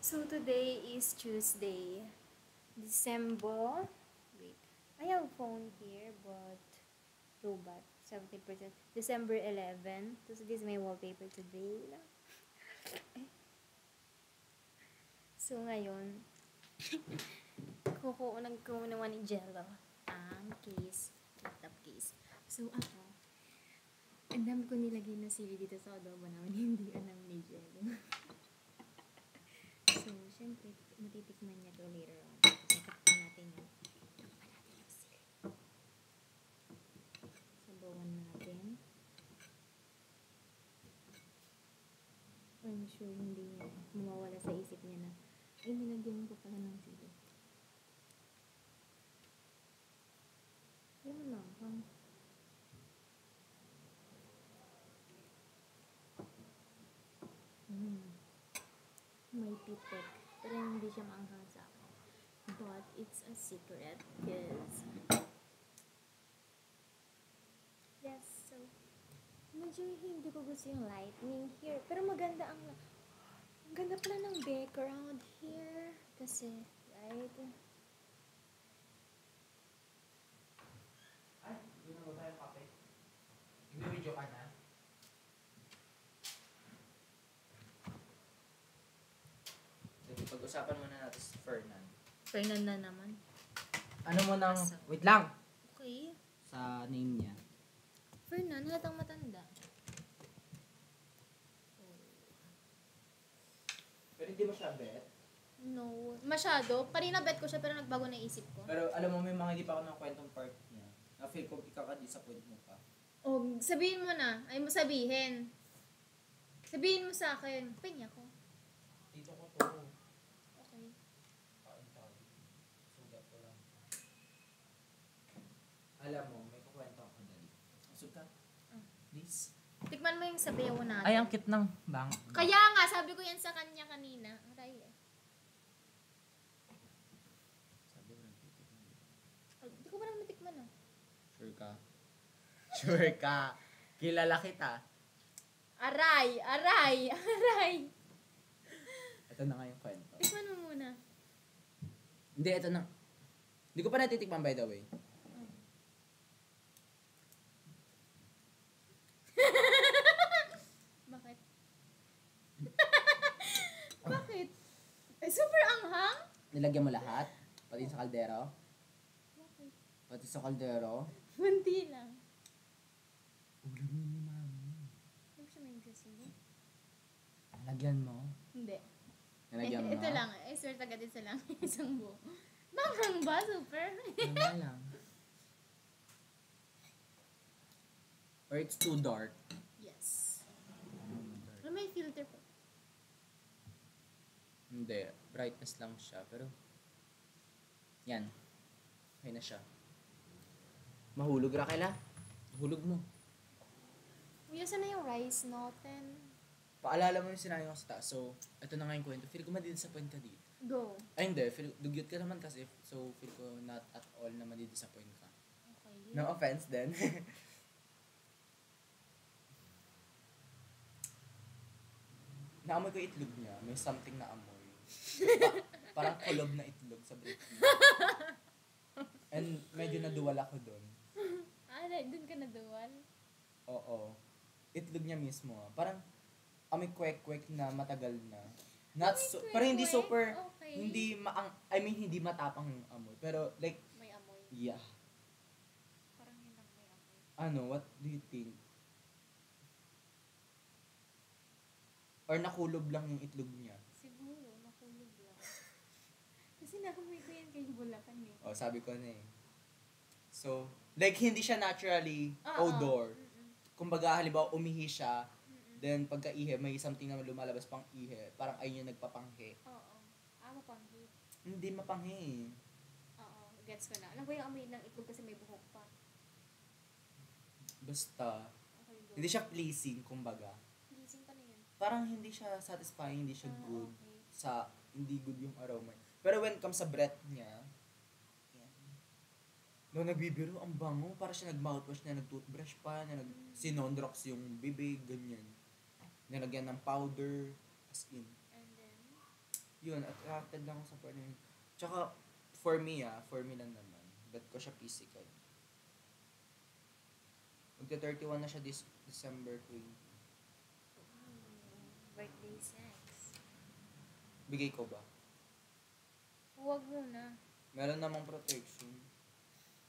So today is Tuesday, December. Wait, I have phone here, but robot 70%. December 11. So this is my wallpaper today. So ngayon, nagkuha naman ni Jello ang case, laptop case. So ako, ang dami ko nilagay na sili dito sa adobo namin, hindi alam ni Jello. So, syempre, matitikman niya to later on. So, takpan natin yung sili. Sabawan natin. I'm sure hindi niya mawawala sa isip niya na ay, nilagyan ko pala ng sili. Yan lang. May pitik. Pero hindi siya maanghang sa akin. But it's a secret because yes, so medyo hindi ko gusto yung lightning here. Pero maganda ang ganda pala ng background here. Kasi, right? Ay, doon na ba tayo kape? Nag-video ka na? Sige, pag-usapan muna natin si Fernan. Fernan na naman. Ano mo nang... Wait lang! Okay. Sa name niya. Fernan, halatang matanda. Pero hindi mo siya bet. No. Masyado. Kanina bet ko siya pero nagbago na isip ko. Pero alam mo, may mga hindi pa ako ng kwentong part niya. Na-feel ko ikaka-disappoint mo pa. Oh, sabihin mo na. Ay mo sabihin. Sabihin mo sa akin. Pinya ko. Dito ko to. Okay. Kain tayo. Sugat ko lang. Alam mo, may kukwento ako dali. Sugat? Please? Tikman mo yung sabayaw natin. Ay, ang cute ng bang. Kaya nga, sabi ko yan sa kanya kanina. Aray eh. Sabi ko, nagtitikman. Hindi ko pa naman natikman ah. Sure ka? Sure ka? Kilala kita. Aray! Aray! Aray! Ito na nga yung kwento. Tikman mo muna. Hindi, ito na. Hindi ko pa natitikman by the way. Bakit? Bakit? Ay, super anghang? Nilagyan mo lahat? Pati sa kaldero? Bakit? Pati sa kaldero? Munti lang. Ulam yun ni mami. Hindi mo siya may gasili? Nalagyan mo? Hindi. Nalagyan mo? Ito lang. I swear tagad isa lang. Isang buo. Manghang ba? Super? Wala lang. Or it's too dark. Yes. Ano may filter po? Hindi. Brightness lang siya. Pero, yan. Okay na siya. Mahulog, Raquel. Hulog mo. Kuya, saan na yung rice natin? Paalala mo yung sinabi ko sa taas. So, ito na nga yung kwento. Feel ko madidisappoint ka dito. Go. Ay, hindi. Dugyot ka naman kasi. So, feel ko not at all na madidisappoint ka. Okay. No offense then. Naamoy ko yung itlog niya. May something na amoy. Parang kulob na itlog sa brief niya. And medyo naduwal ako doon. Dun ka na duwal? Oo. Itlog niya mismo. Parang amoy kwek-kwek na matagal na. Not so, pero hindi super, Okay. hindi hindi matapang yung amoy. Pero like, May amoy. yeah. Parang yun lang may amoy. Ano, what do you think? Or nakulob lang yung itlog niya? Siguro, makulog lang. Kasi nakamoy ko yan kay Bulacan eh. Oh, sabi ko na eh. So, like, hindi siya naturally odor. Kumbaga, halimbawa, umihi siya, then pagka-ihi, may something na lumalabas pang ihi. Parang ayun yung nagpapanghi. Oo. Mapanghi. Hindi mapanghi eh. Oo, gets ko na. Alam ko yung amoy ng itlog kasi may buhok pa. Basta, Okay, go. hindi siya pleasing, kumbaga. Gising pa na yun. Parang hindi siya satisfying, hindi siya good. Okay. Hindi good yung aroma. Pero when it comes sa breath niya, yan. No, nagbibiro, ang bango. Para siya nag-mouthwash na nag-toothbrush pa, na sinondrox yung bibig, ganyan. Nilagyan ng powder, as in. And then, Yun, attracted lang ako sa porn na yun. Tsaka, for me lang naman. Bet ko siya physical. Magta-31 na siya this December 20. Birthday sex. Bigay ko ba? Huwag muna. Meron namang protection.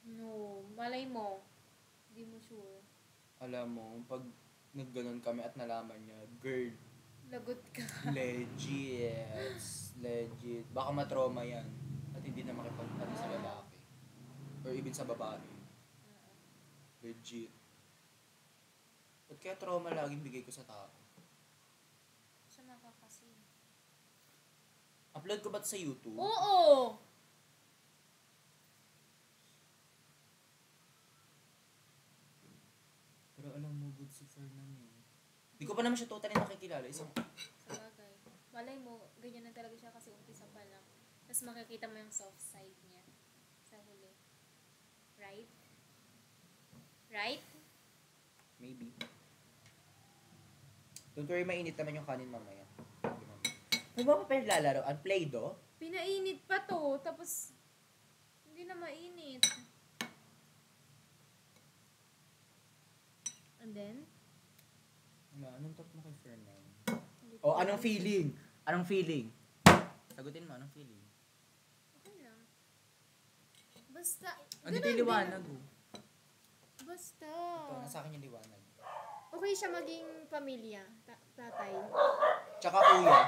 No, malay mo. Hindi mo sure. Alam mo, pag nagganon kami at nalaman niya, girl, Lagot ka. legit. Baka matrauma yan. At hindi na makipag-ano sa lalaki. Or even sa babae. Legit. Ba't kaya trauma laging bigay ko sa tao? Sama ka kasi. Upload ko ba sa YouTube? Oo! Pero alam mo, good si Fernand eh. Hindi ko pa naman siya totally nakikilala. Isang... Sabagay. Malay mo, ganyan na talaga siya kasi umpisa pa lang. Tapos makikita mo yung soft side niya sa huli. Right? Right? Maybe. Don't worry, mainit naman yung kanin mamaya. Ano ba pa pinaglalaro? Play-Doh? Pinainit pa to, tapos hindi na mainit. And then? Anong top mo kay Fernand? Hindi O, ko- anong feeling? Anong feeling? Sagutin mo, anong feeling? Okay lang. Basta, Andito ganun yung din liwanag na- oh. Basta. Ito, nasa akin yung liwanag. Okay siya maging pamilya, tatay. Tsaka kuya.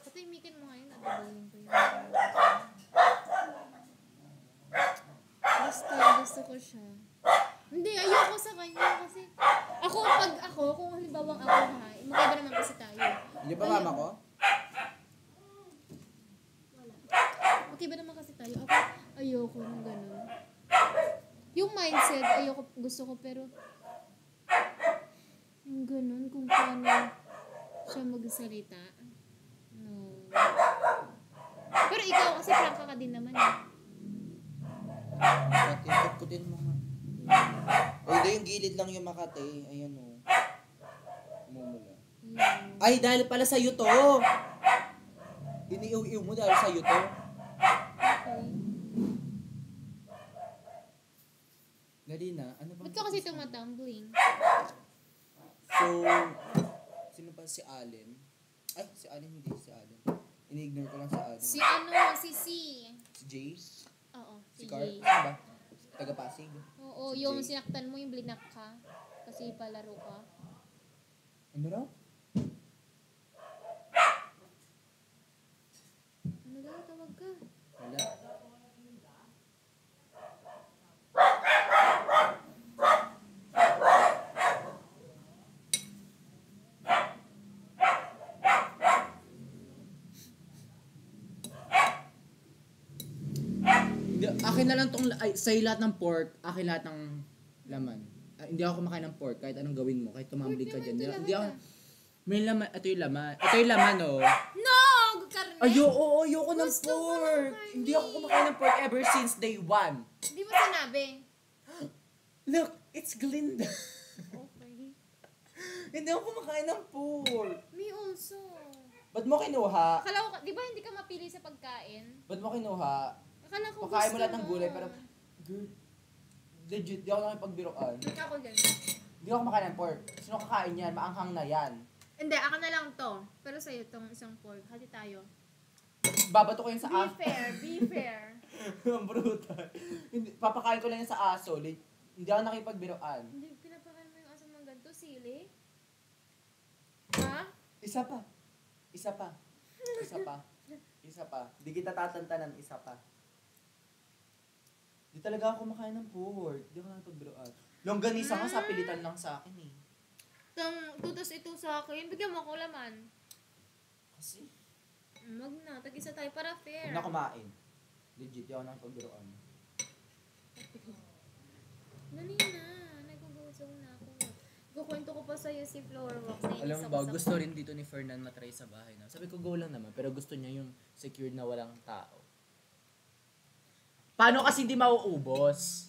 Patimikin mo ngayon, adabawin ko yun. Basta, gusto ko siya. Hindi, ayoko sa kanya kasi kung halimbawa ako ha, magkaiba naman kasi tayo. Hindi ba mama ko? Wala. Magkaiba naman kasi tayo. Ako, ayoko ng ganun. Yung mindset, ayoko, gusto ko, pero yung ganun, kung paano siya magsalita. No. Pero ikaw, kasi prangka ka din naman eh. Kutin mo nga. O hindi, yung gilid lang yung makate. Ayan o. Mumula. Ayun. Ay, dahil pala sa'yo to. Iniiw-iw mo dahil sa'yo to. Okay. Dali na. Ano ba? Ba't ka kasi tumatumbling? So, sino pa si Allen? Ay, si Allen hindi. Si Allen. Ini-ignore ko lang si Allen. Si C. Si Jay? Oo, Si si Carl? Jay. Sino ba? Taga-Pasig? Oo, Si yung Jay. sinaktan mo, yung blinak ka. Kasi palaro ka. Ano raw? Ano daw, tawag ka? Wala. Akin na lang tong, ay, sa'yo lahat ng pork, akin lahat ng laman. Hindi ako kumakain ng pork, kahit anong gawin mo, kahit tumambling ka dyan. Hindi ako, may laman, ito yung laman. Ito yung laman, oh. No! Karne? Ayoko ng Gusto ko ng pork. karne. Hindi ako kumakain ng pork ever since day one. Hindi mo sinabi. Look, it's Glinda. Okay. Hindi ako kumakain ng pork. Me also. Ba't mo kinuha? Akala ko, di ba hindi ka mapili sa pagkain? Ba't mo kinuha? Akala ko Pakain mo gusto lahat ng gulay, pero, girl, legit, di ako nakipagbiroan. Ba't ako dyan? Hindi ako kumakain ng pork. Sino kakain yan? Maanghang na yan. Hindi, ako na lang to. Pero sa'yo tong isang pork. Hati tayo. Babato ko yun sa Be aso. fair, be fair. Ang brutal. Hindi, papakain ko lang yan sa aso. Hindi ako nakipagbiroan. Hindi, pinapakain mo yung aso ng ganito, sili? Ha? Isa pa. Isa pa. Isa pa. Isa pa. Hindi kita tatantanan. Isa pa. Di talaga ako kumakain ng pork. Di ako nakipagbiroan. Longganisa nga sa pilitan lang sa akin eh. Tutos ito sa akin. Bigyan mo ako laman. Kasi, Wag na, tag-isa tayo para fair. huwag na kumain. Legit, di ako nakipagbiroan. Dali na, nagugusog na ako. Kukwento ko pa sa'yo si Flower Wax. Alam mo ba, gusto rin dito ni Fernand matry sa bahay na. Sabi ko, go lang naman. Pero gusto niya yung secured na walang tao. Paano kasi hindi mauubos?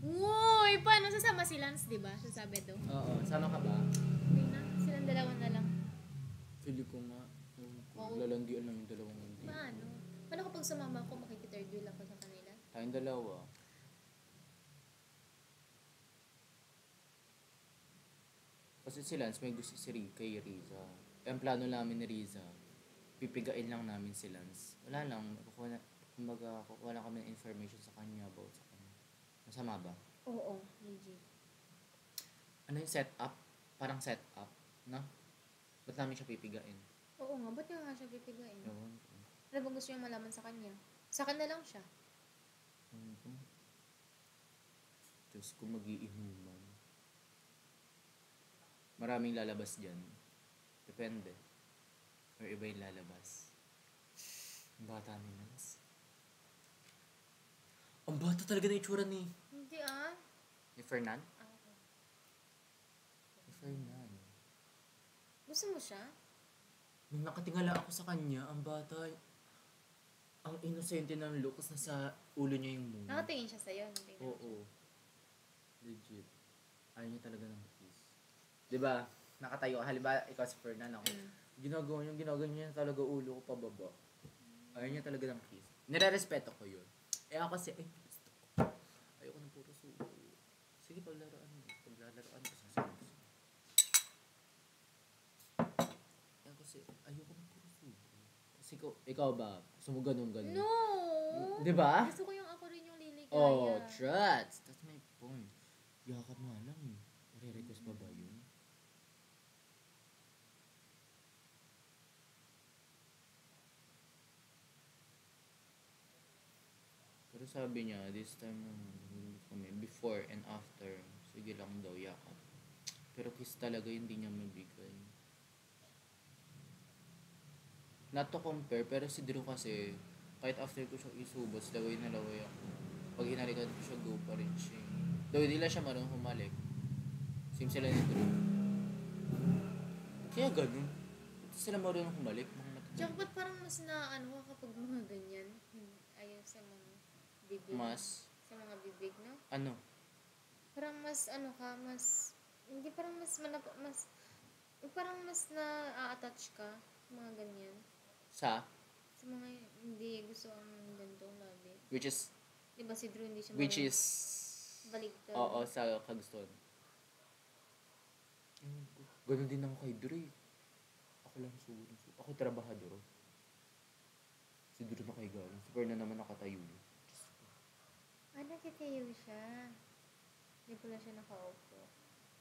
Uy, paano sasama sila? Lance, di ba? Sa Sabado. Oo, sama ka ba? Hindi na. Silang dalawa na lang. Feeling ko nga. Oo. Lalandian lang yung dalawang hindi. Paano? Paano kapag sumama ko, makikithird wheel ako sa kanila? Tayong dalawa. Kasi si Lance may gusto kay Riza. Ang plano namin ni Riza, pipigain lang namin si Lance. Wala lang, kukuha lang kami ng information sa kanya about sa kanya. Masama ba? Oo, legit. Ano yung setup? Parang setup, no? Ba't namin siya pipigain? Oo nga, ba't nga siya pipigain? Ewan ko. Ano bang gusto niyang malaman sa kanya? Sa akin na lang siya. Ewan ko. Diyos ko, mag-iinuman. Maraming lalabas dyan. Depende. Or iba yung lalabas. Ang bata ni Lance. Ang bata talaga na itsura ni... Hindi ah. Ni Fernan? Okay. Ni Fernan. Gusto mo siya? Nung nakatingala ako sa kanya, ang bata... Ang inosente ng looks na sa ulo niya yung moon. Nakatingin siya sa'yo. Hindi na. Oo. Legit. Ayaw niya talaga ng kiss. Diba? Nakatayo ka. Halimbawa, ikaw si Fernan ako. Ginagawa niya talaga ulo ko pababa. Ayaw niya talaga ng kiss. Nire-respeto ko yun. Eh ako kasi, ay, gusto ko. Ayoko ng puro suko. Sige, paglaruan mo. Paglalaroan ko, sasabihin ko. Yan kasi, ayoko ng puro suko. Kasi ikaw ba? Gusto mo ganun? No! Diba? Gusto ko yung ako rin yung liligaya. Oh, trust. That's my point. Yakap nga lang eh. Marirequest pa ba yun? Pero sabi niya, this time kami, before and after, sige lang daw, yakap. Pero kiss talaga hindi niya mabigay. Not to compare, pero si Drew kasi, kahit after ko siya isubos, laway na laway ako. Pag hinalikan ko siya, go pa rin siya. Though hindi lang siya marunong humalik. Same sila ni Drew. Kaya ganun. Hindi sila marunong humalik. Mga matanda. Tsaka ba't parang mas naano ka kapag mga ganyan? Ayun sa mga bibig. Mas, Sa mga bibig, no? ano? Parang mas ano ka, mas... Hindi parang mas parang mas na-attach ka. Mga ganyan. Sa? Sa mga hindi gusto ang gantong labi. Which is, Diba si Drew hindi siya which is, baligtad. oo, sa kagustuhan. Ganun din ako kay Drew. Ako lang sugo. Ako trabahador. Si Drew na kay galing. Si Fernan naman nakatayo. Ah, nakitayo siya. Hindi pala siya nakaupo.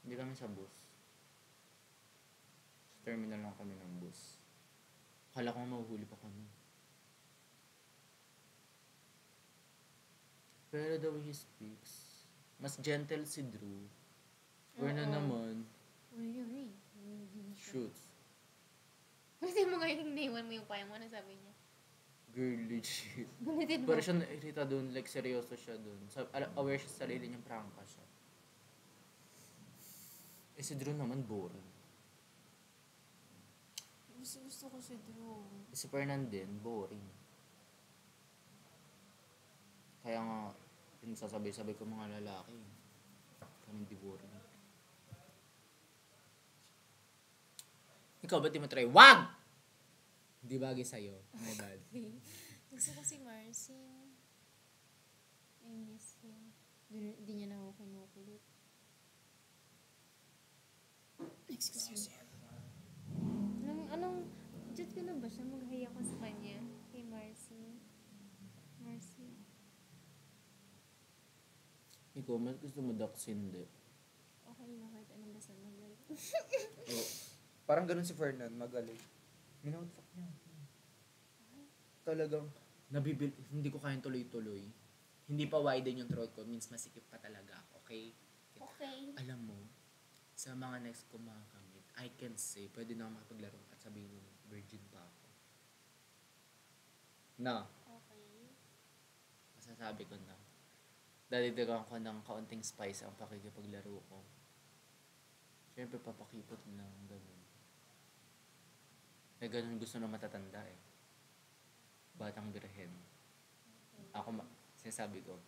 Hindi kami sa bus. Sa terminal lang kami ng bus. Akala ko mahuhuli pa kami. Pero the way he speaks, mas gentle si Drew. Fernan Oo. naman, Uy. shoots. Kasi mo ngayon naiwan mo yung paya mo, ano sabi niya? Girl, legit. Gulitin mo. Pero siya nairita doon, like seryoso siya doon. Aware siya sa sarili niyang prangka siya. Eh si Drew naman boring. Gusto ko si Drew. Eh, si Fernan din, boring. Kaya nga, pinagsasabi-sabi ko mga lalaki. Kami di boring. Ikaw, ba't di mo try? Wag! Hindi bagay sa'yo. My bad. Gusto ko si Marcin. I miss him. Di niya na ako kinukulit. Excuse me. Anong, jud ko na ba siya? Maghaya ko sa kanya. Kay Marcy. Ikaw, mas gusto mo ducks hindi. Okay lang kahit anong basta magaling. Oh. Parang ganun si Fernan, magaling. Minountfuck niya. Talagang, hindi ko kayang tuloy-tuloy. Hindi pa widen yung throat ko, means masikip pa talaga ako, okay? Okay. Alam mo, sa mga next ko mga kamit, I can say, pwede na ako makapaglaro at sabihin mo, virgin pa ako. Na, Okay. masasabi ko na. Dadidagan ko ng kaunting spice ang pakikipaglaro ko. Siyempre, papakipot lang, ganun. Eh, ganun gusto na matatanda eh. Batang birhen. Ako, sinasabi ko,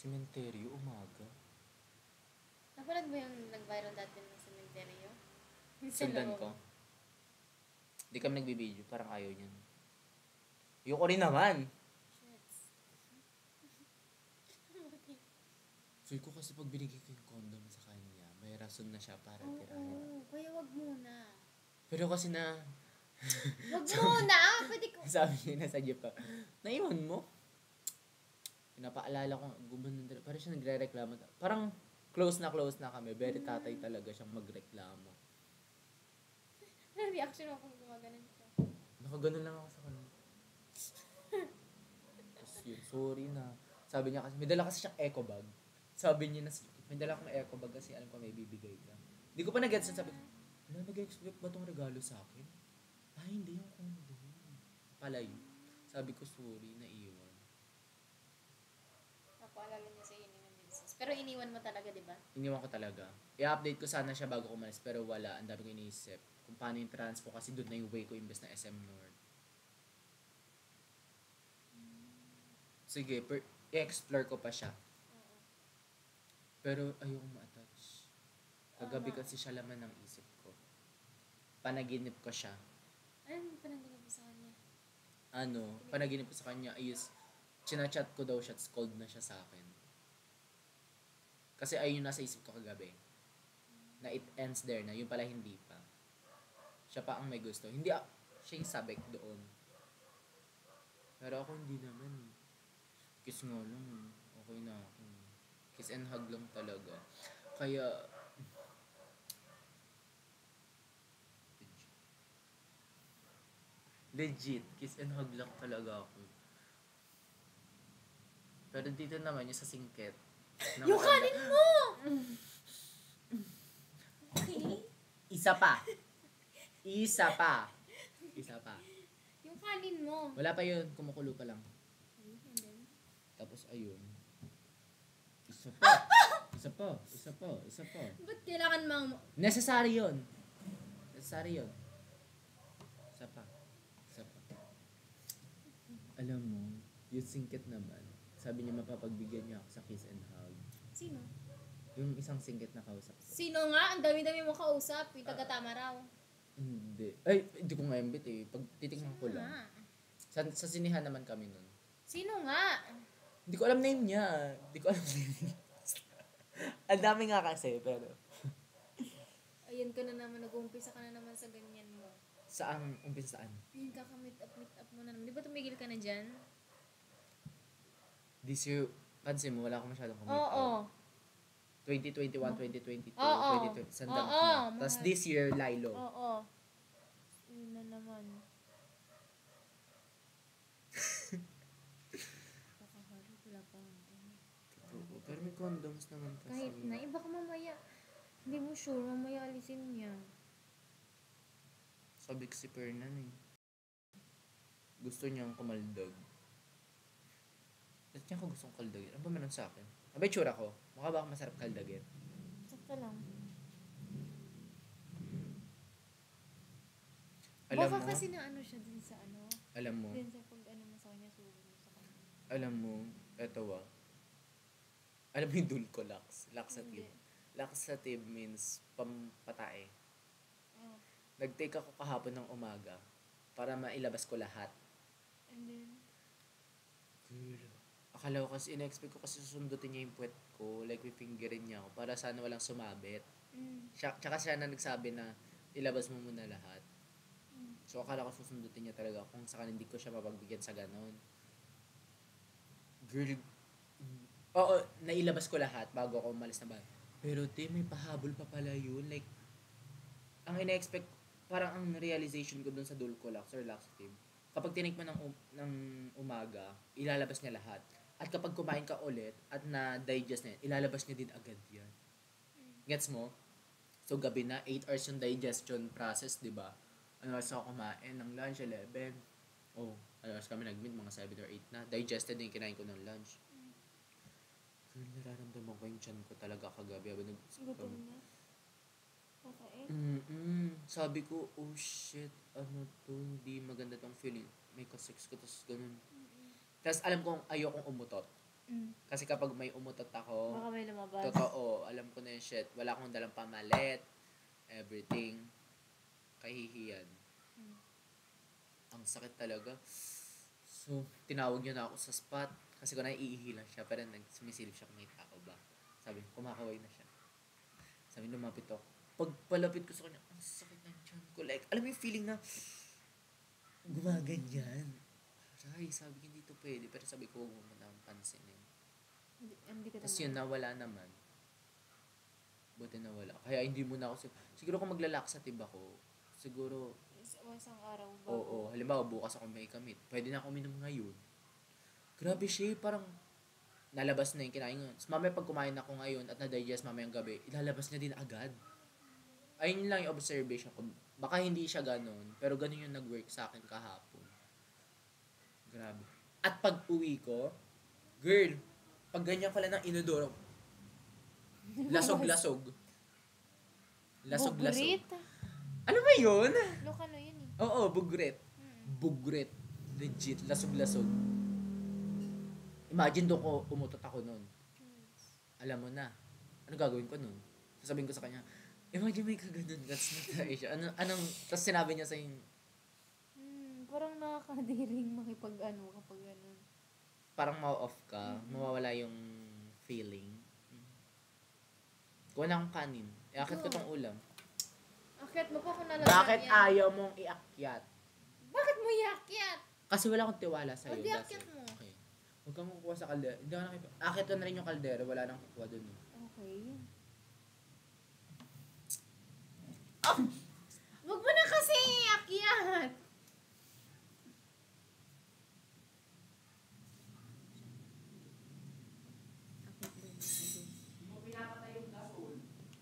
Sementeryo, umaga. Napanood mo yung nag-viral dati ng sementeryo? Sundan ko. Di kami nagbibideo, parang ayaw niyan. Ayoko rin naman. Shits. Feel ko kasi pag binigay ko yung condom sa kanya, may rason na siya para tirahin. Oo, kaya wag muna. Pero kasi na, Wag muna! Pwede ko. sabi niya nasa jeep pa, naiwan mo? Pinapaalala ko, gumanon talaga. Parang siya nagre-reklamo. Parang close na kami. Very tatay talaga siyang magreklamo. Ano reaction mo kung gumaganon siya? Nakaganon lang ako sa kanya. Tapos yun, sorry na. Sabi niya kasi, may dala kasi siyang eco bag. Sabi niya na, may dala akong eco bag kasi alam ko may bibigay ka. Hindi ko pa nag-gets yun. Sabi ko, wala, nag-expect ba tong regalo sa akin? Ay, hindi yung condom. Pala yun. Sabi ko, sorry, naiwan. Napaalala niya sa inyo ng business. Pero iniwan mo talaga, di ba? Iniwan ko talaga. I-update ko sana siya bago ko umalis, pero wala. Ang dami ko iniisip. Kung paano yung transpo kasi doon na yung way ko imbes na SM North. Sige, i-explore ko pa siya. Oo. Pero ayoko ma-attach. Kagabi Tama. kasi siya laman ng isip ko. Panaginip ko siya. Anong panaginip mo sa kanya? Panaginip ko sa kanya is, chinachat ko daw siya, cold na siya sa akin. Kasi ayun yung nasa isip ko kagabi. Na it ends there na, yun pala hindi pa. Siya pa ang may gusto. Hindi, siya yung sabik doon. Pero ako hindi naman. Kiss nga lang. Okay na ako. Kiss and hug lang talaga. Kaya, legit, kiss and hug lang talaga ako. Pero dito naman yung sa singket. Yung kanin mo! Okay? Isa pa. Yung kanin mo. Wala pa yun, kumukulo pa lang. Okay, and then? Tapos ayun. Isa pa. Ba't kailangan mang... Necessary yun. Isa pa. Alam mo, yung singket naman, sabi niya mapapagbigyan niya ako sa kiss and hug. Sino? Yung isang singket na kausap ko. Sino nga? Ang dami-dami mo kausap. Yung taga-tama raw. Hindi. Ay, hindi ko nga imbit eh. Pag titignan ko lang. Nga. Sa sinihan naman kami nun. Sino nga? Hindi ko alam name niya. Ang dami nga kasi, pero... Ayan ka na naman. Nag-uumpisa ka na naman sa ganyan mo. Saan? Umpisa saan? Ayun ka meet up mo na naman. Di ba tumigil ka na dyan? This year, pansin mo, wala akong masyadong kumita. Oo. 2021, 2022, Oo. 2020, sandang Oo, na. Tapos this year, Lilo. Oo. Yun na naman. Kakaharap, wala pa. Totoo. Pero may condoms naman kasi. Kahit na, iba ka mamaya. Hindi mo sure, mamaya alisin niya. Sabi ko si Fernan eh. Gusto niyang kumaldag. Ba't niya ako gustong kaldagin? Ano ba meron sa akin? Ano ba yung tsura ko? Mukha ba ako masarap kaldagin? Sakto lang. Alam Baka mo? kasi na ano siya din sa ano. Alam mo? Din sa pag ano mo sa kanya, sugo mo sa kanya. Alam mo? Eto alam mo yung dulcolax? Laxative. Laxative means pampatae. Oh. Nag-take ako kahapon ng umaga para mailabas ko lahat. And then? Girl. Akala ko kasi, in-expect ko kasi susundutin niya yung puwet ko. Like, fingerin niya ako para sana walang sumabit. Tsaka siya na nagsabi na ilabas mo muna lahat. So, akala ko susundutin niya talaga kung saan hindi ko siya mapagbigyan sa ganon. Girl, oo, nailabas ko lahat bago ako umalis na ba. Pero, may pahabol pa pala yun. Like, ang ina-expect, parang ang realization ko dun sa Dulcolax or laxative, kapag tinik mo ng umaga, ilalabas niya lahat. At kapag kumain ka ulit at na-digest niya, ilalabas niya din agad yan. Gets mo? So, gabi na, 8 hours yung digestion process, di ba? Ano oras ako kumain ng lunch, 11. Oh, ano oras kami nag-meet, mga 7 or 8 na. Digested din yung kinain ko ng lunch. Girl, nararamdaman ko yung tiyan ko talaga kagabi. Gutom na? Okay. Sabi ko, oh shit, ano to, hindi maganda tong feeling. May kasex ko, tapos ganun. Tapos alam kong ayokong umutot. Kasi kapag may umutot ako, Baka may lumabas. totoo, alam ko na yung shit. Wala akong dalang pamalit, everything. Kahihiyan. Ang sakit talaga. So, tinawag niya na ako sa spot. Kasi ko na iihi lang siya, pero sumisilip siya kung may tao ba. Sabi, kumakaway na siya. Sabi, lumapit ako. Pag palapit ko sa kanya, ang sakit ng tiyan ko. Like, alam mo yung feeling na gumaganyan. Aray, sabi ko, hindi to pwede. Pero sabi ko, huwag mo na akong pansinin. Hindi ka Tapos yun, nawala naman. Buti nawala. Kaya hindi mo na ako, siguro kung maglalaksative ako, siguro, isang araw ba? oo, halimbawa bukas ako may kamit. Pwede na ako uminom ngayon. Grabe siya, parang nalabas na yung kinain ko. Tapos mamaya pag kumain ako ngayon at na-digest mamayang gabi, ilalabas niya din agad. Ayun lang yung observation ko. Baka hindi siya ganun, pero ganun yung nag-work sa akin kahapon. Grabe. At pag uwi ko, girl, pag ganyan pala ng inodoro, lasog-lasog. Lasog-lasog. Bugrit? Ano ba yun? Lokano yun eh. Oo, bugret. Bugret. Legit, lasog-lasog. Imagine doon ko, umutot ako nun. Alam mo na. Ano gagawin ko nun? Sasabihin ko sa kanya, imagine may kaganon. That's not the issue. Tapos sinabi niya sa inyo, Parang nakakadiring makipag-ano kapag ganun. parang ma-off ka, mawawala yung feeling. Kuha na akong kanin. Iakit ko tong ulam. Akyat mo pa kung nalagyan Bakit yan. ayaw mong iakyat? Bakit mo iakyat? Kasi wala akong tiwala sa'yo. O, di akyat mo. Okay. Huwag kang kukuha sa kaldero. Hindi ako akit ko na rin yung kaldero. Wala nang kukuha dun. Okay. Wag mo na kasi iakyat.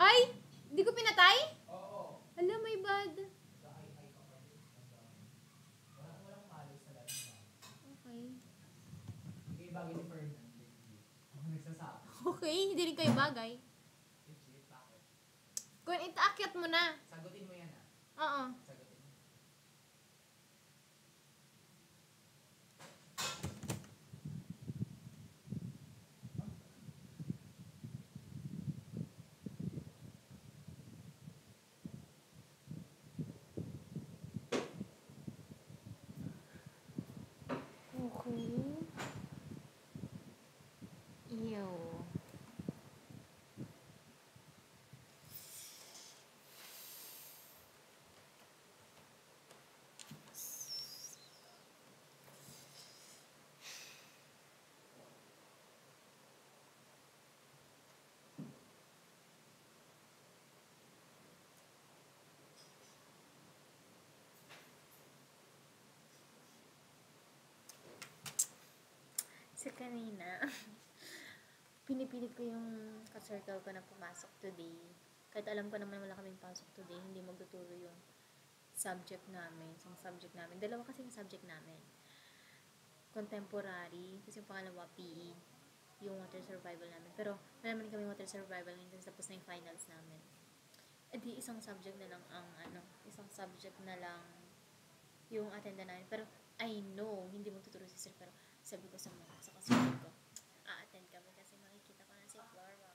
Ay! Hindi ko pinatay? Oo. Hala, may bad. Walang malo sa lahat. Okay. Hindi bagay ni Fernan. Ako nagsasabi. Okay, hindi rin kayo bagay. Legit, bakit? Kung itaakyat mo na. Sagutin mo yan Oo. Sagutin mo. Okay. Ew. Sa kanina, pinipilit ko yung ka-circle ko na pumasok today. Kahit alam ko naman wala kaming pasok today, hindi magtuturo yung subject namin, isang subject namin. Dalawa kasi yung subject namin. Contemporary, kasi yung pangalawa, PE, yung water survival namin. Pero wala naman kami water survival ngayon kasi tapos na yung finals namin. E di isang subject na lang isang subject na lang yung attenda namin. Pero I know, hindi magtuturo si sir, pero sabi ko sa kasunod ko, a-attend kami kasi makikita ko na si Flora.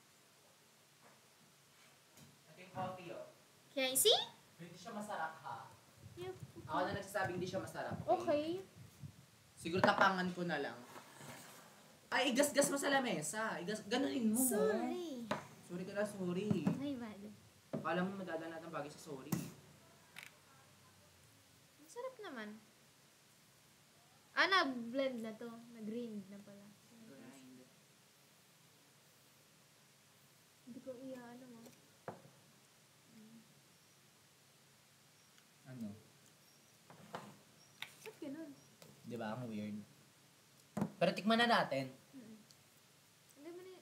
Ito yung coffee, oh. Can I see? Hindi siya masarap, ha? Yep. Ako na nagsasabing hindi siya masarap. Okay. Siguro tapangan ko na lang. Ay, igas-gas mo sa lamesa. Ganunin mo. Sorry. Sorry ka na, sorry. My bad. Akala mo madadala natin bagay sa sorry. Masarap naman. Na-blend na to. Na-grind na pala. Grind. Hindi ko mo. Ano? Ba't ganun? Di ba? Ang weird. Pero tikman na natin. Hindi mo na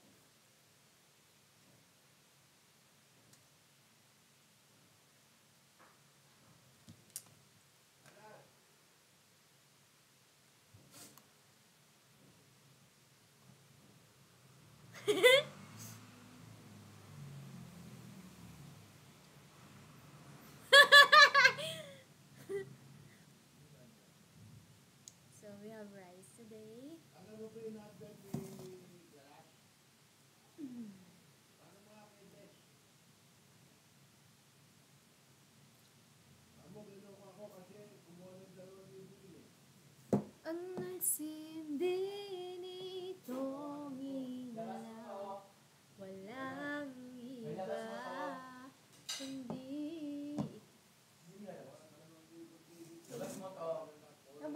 So we have rice today.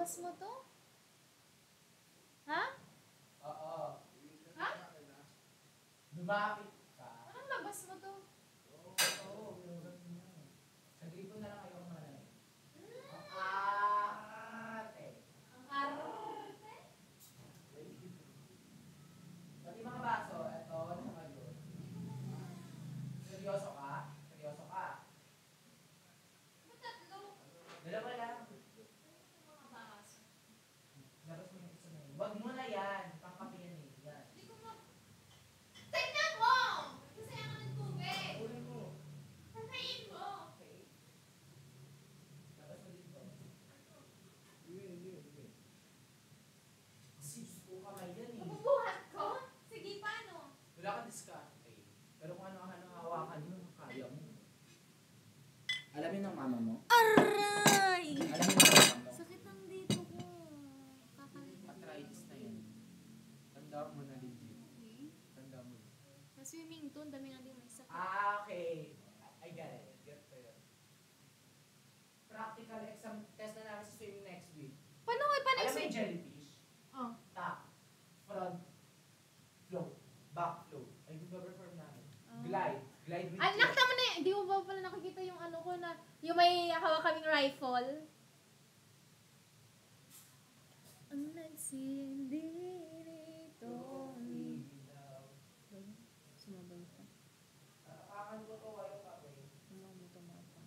Labas mo to? Ha? Oo. Ha? Lumapit ka. Anong labas mo to? Oo, meron niya. Sa gripo na lang kayo kumalay. Ate. Ang arte. Pati mga baso, eto, sa ngayon. Seryoso ka? Seryoso ka? Ba't tatlo? Dalawa lang. Mga baso. Labas mo yung isa na yun. Wag mo na yan. Pangkapi yan eh. Yan. Hindi ko ma... Tignan mo! Kasi ako ng tubig. Kunin mo. Patayin mo. Okay. Labas mo dito. Kasi Diyos ko kamay yan eh. Mabubuhat ko? Sige, paano? Wala kang diskarte. Pero kung ano-ano hawakan mo, kaya mo. Alam yun ng mama mo? Aray! Alam yun ng mama mo? Sakit ang dito ko. Kakalit. Arthritis na yan. Tanda mo na legit. Okay. Tanda mo. Sa swimming to, ang dami nga din may sakit. Okay. I get it. Get ko yun. Practical exam test na namin sa swimming next week. Paano ko Alam mo ipanisip? yung jellyfish? Oh. Top, front, float, back float. Ay, yung perform namin. Oh. Glide. Glide with Ah, nakita mo na eh. Hindi mo ba pala nakikita yung ano ko na, yung may hawak kaming rifle? Ang nagsindi nito. Sumabay pa. Kakan ko to, ayaw ka, eh. Tumapa.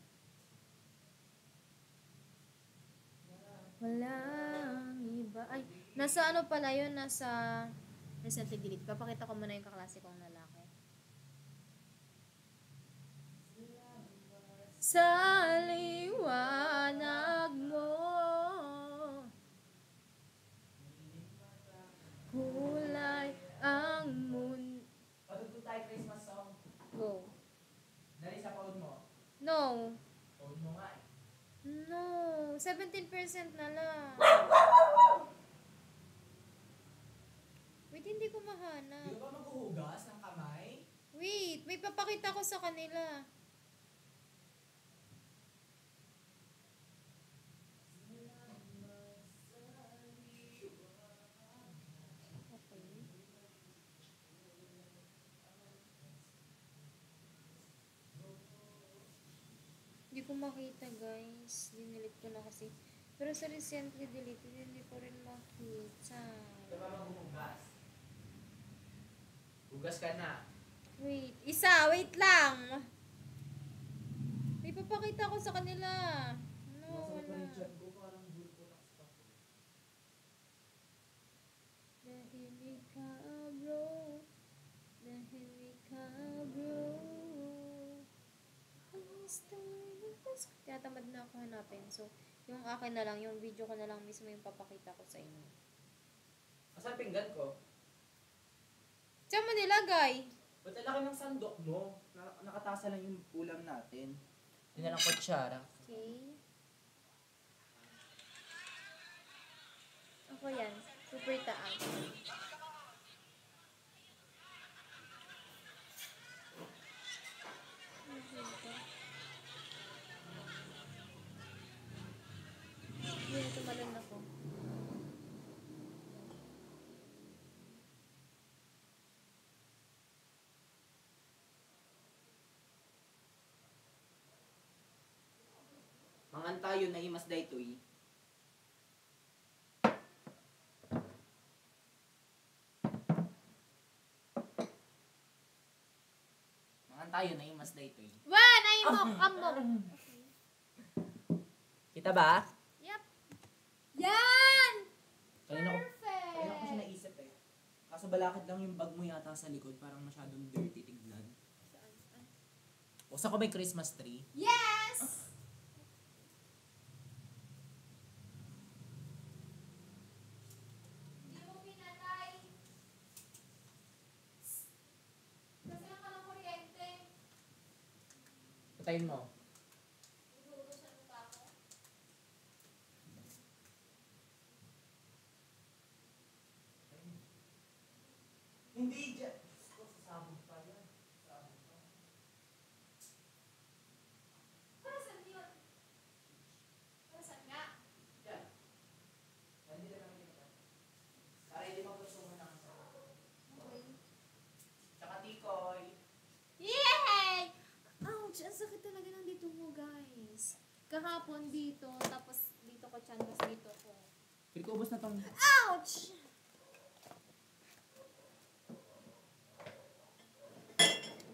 Walang iba. Ay, nasa ano pala yun? Nasa recently delete. Papakita ko muna yung kaklase kong lalaki. Sa liwanag mo, kulay ang mundo. Patugtog tayo Christmas song. Go. Dali sa phone mo. No. Phone mo nga eh. No. 17% na lang. Wait, hindi ko Di mahanap. ka ba maghuhugas ng kamay? Wait, may papakita ko sa kanila. Okay. Hindi ko makita, guys. Dinilit ko na kasi. Pero sa recently deleted, hindi ko rin makita. Di ba maghuhugas? Hugas ka na. Wait, isa, wait lang. May papakita ko sa kanila. No, wala. ko, parang bulputak sa ko. Dahil ka, bro. Dahil ka, bro. Tinatamad na ako hanapin. So, yung akin na lang, yung video ko na lang mismo yung papakita ko sa inyo. Asan pinggan ko? Diyan mo nilagay. Ba't ang laki ng sandok mo? Nakatasa lang yung ulam natin. Hindi na lang kutsara. Okay. Ako yan. Super taas. Yan, tumalon ako. Mangan tayo na imas daytoy. Mangan tayo na imas daytoy. Wan! Ay mo! Kamo! Kita ba? Yep! Yan! Kanina ko Perfect! siya naisip eh. Kaso balakid lang yung bag mo yata sa likod. Parang masyadong dirty tignan. O saan ko may Christmas tree? Yes! Hindi mo pinatay. Kasi lang ka ng kuryente. Patayin mo. Inuutosan mo pa ako. Hindi dyan. Diyos ko, sasabog pa yan. Sasabog pa. Para saan yun? Para saan nga? Yan. kahapon dito, tapos dito ko tiyan, tapos dito ko. Pero ko ubos na tong... Ouch!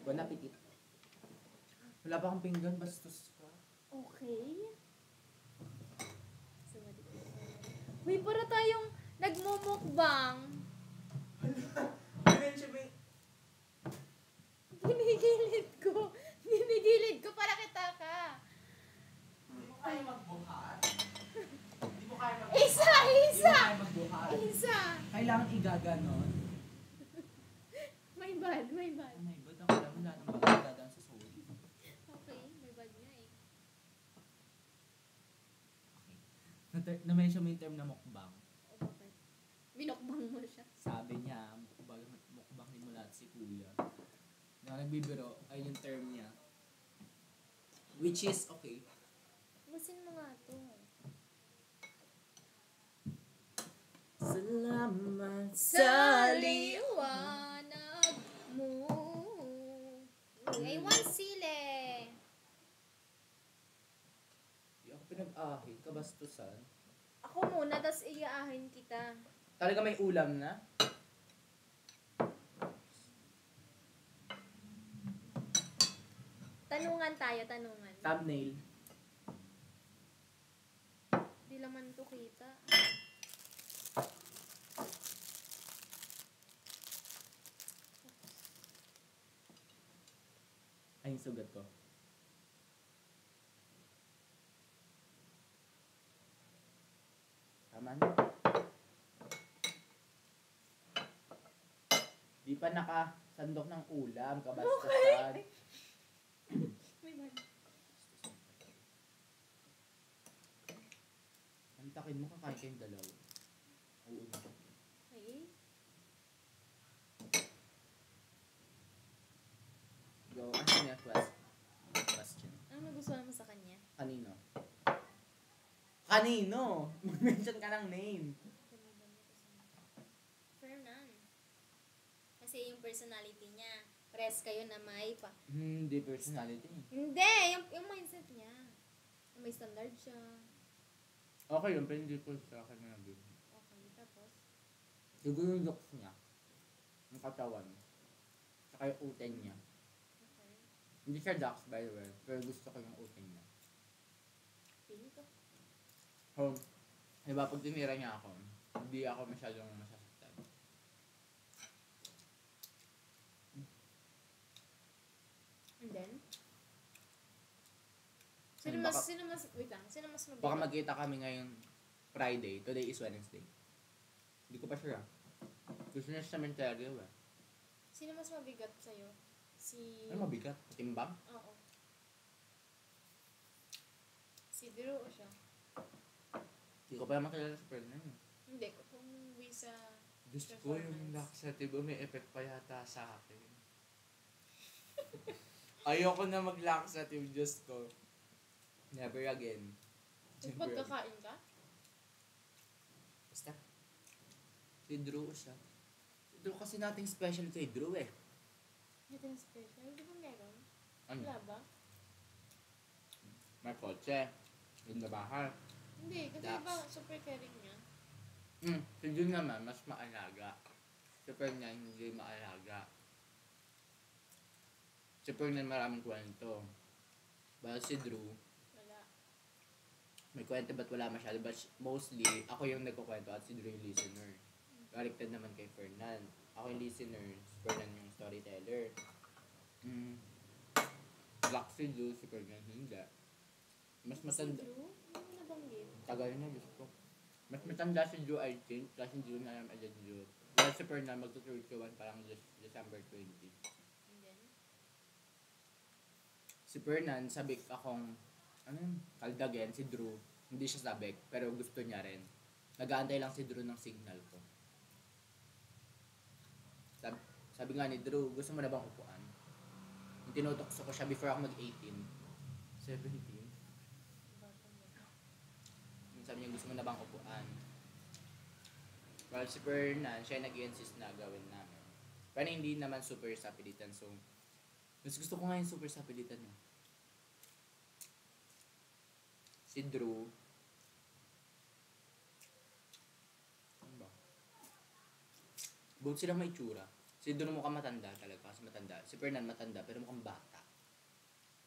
Bon appetit. Wala pa akong pinggan, bastos ka. Okay. Uy, para tayong nagmumukbang. Ginigilid ko para kita ka. Hindi mo kaya magbuhat? Hindi mo kaya magbuhat? Isa! Hindi mo kaya magbuhat? Isa! Kailangan igaganon. May bad. Oh my God, ako alam mo lahat ng bagay dadaan sa soul. Okay, may bad nga eh. Na-mention mo yung term na mukbang. O bakit? Binokbang mo siya. Sabi niya, mukbang ni mo lahat si kuya. Na nagbibiro, ay yung term niya. Which is okay. Basin mo nga to. Salamat Sa liwanag mo. Uy, I want sile. Di ako pinag-ahit, kabastusan. Ako muna, tas iaahin kita. Talaga may ulam na? Tanungan tayo, tanungan. Thumbnail. Di laman to kita. Ay, yung sugat ko. Tama na. Di pa nakasandok ng ulam, kabastusan. May man. Antakin mo, kakain kayong dalawa. Oo na. Okay. Go, ano niya question? Ano nagustuhan mo sa kanya? Kanino? Kanino? Mag-mention ka ng name. Fernan. Kasi yung personality niya, press kayo na may pa. Hindi personality. Hindi, yung mindset niya. May standard siya. Okay yun, pero hindi ko sa akin na nabili. Okay, tapos? Siguro yung looks niya. Yung katawan. Saka yung uten niya. Okay. Hindi siya ducks, by the way. Pero gusto ko yung uten niya. Pili ko. So, diba pag tinira niya ako, hindi ako masyadong masasaktan. And then? Sino mas mabigat? Baka magkita kami ngayong Friday. Today is Wednesday. Hindi ko pa sure ah. Gusto niya sa cementerio ba? Sino mas mabigat sa'yo? Si... Ano mabigat? Timbang? Oo. Si Drew o siya? Hindi ko pa naman kilala sa Fernan. Hindi ko. Kung may sa... Diyos ko, yung laxative may effect pa yata sa akin. Ayoko na mag-laxative, Diyos ko. Never again. Kung pagkakain ka? Basta. Si Drew siya. Si Drew kasi nating special kay Drew eh. Ito yung special. Di ba meron? Ano? Wala ba? May kotse. Ganda bahay. Hindi. Kasi Dax. ba super caring niya? Si Drew naman, mas maalaga. Si Fernan, hindi maalaga. Si Fernan maraming kwento. But si Drew, Wala. may kwento ba't wala masyado? But mostly, ako yung nagkukwento at si Drew yung listener. Baliktad naman kay Fernan. Ako yung listener, si Fernan yung storyteller. Black si Drew, si Fernan hindi. Mas matanda. Si Drew? Ano mo nabanggit? Tagal na, gusto ko. Mas matanda si Drew, I think. Kasi Drew na yung edad Drew. Dahil si Fernan, magto-31 parang December 20. And then? Si Fernan, sabik akong, kaldagen, si Drew. Hindi siya sabik, pero gusto niya rin. Nag-aantay lang si Drew ng signal ko. Sabi nga ni Drew, gusto mo na bang upuan? Yung tinutokso ko siya before ako mag-18. 17. Sabi niya, gusto mo na bang upuan? Well, si Fernan, siya nag-insist na gawin namin. Pero hindi naman super sapilitan, so mas gusto ko nga yung super sapilitan niya. Si Drew. Ano ba? Both silang may tsura. Si Drew mukhang matanda talaga kasi matanda. Si Fernan matanda pero mukhang bata.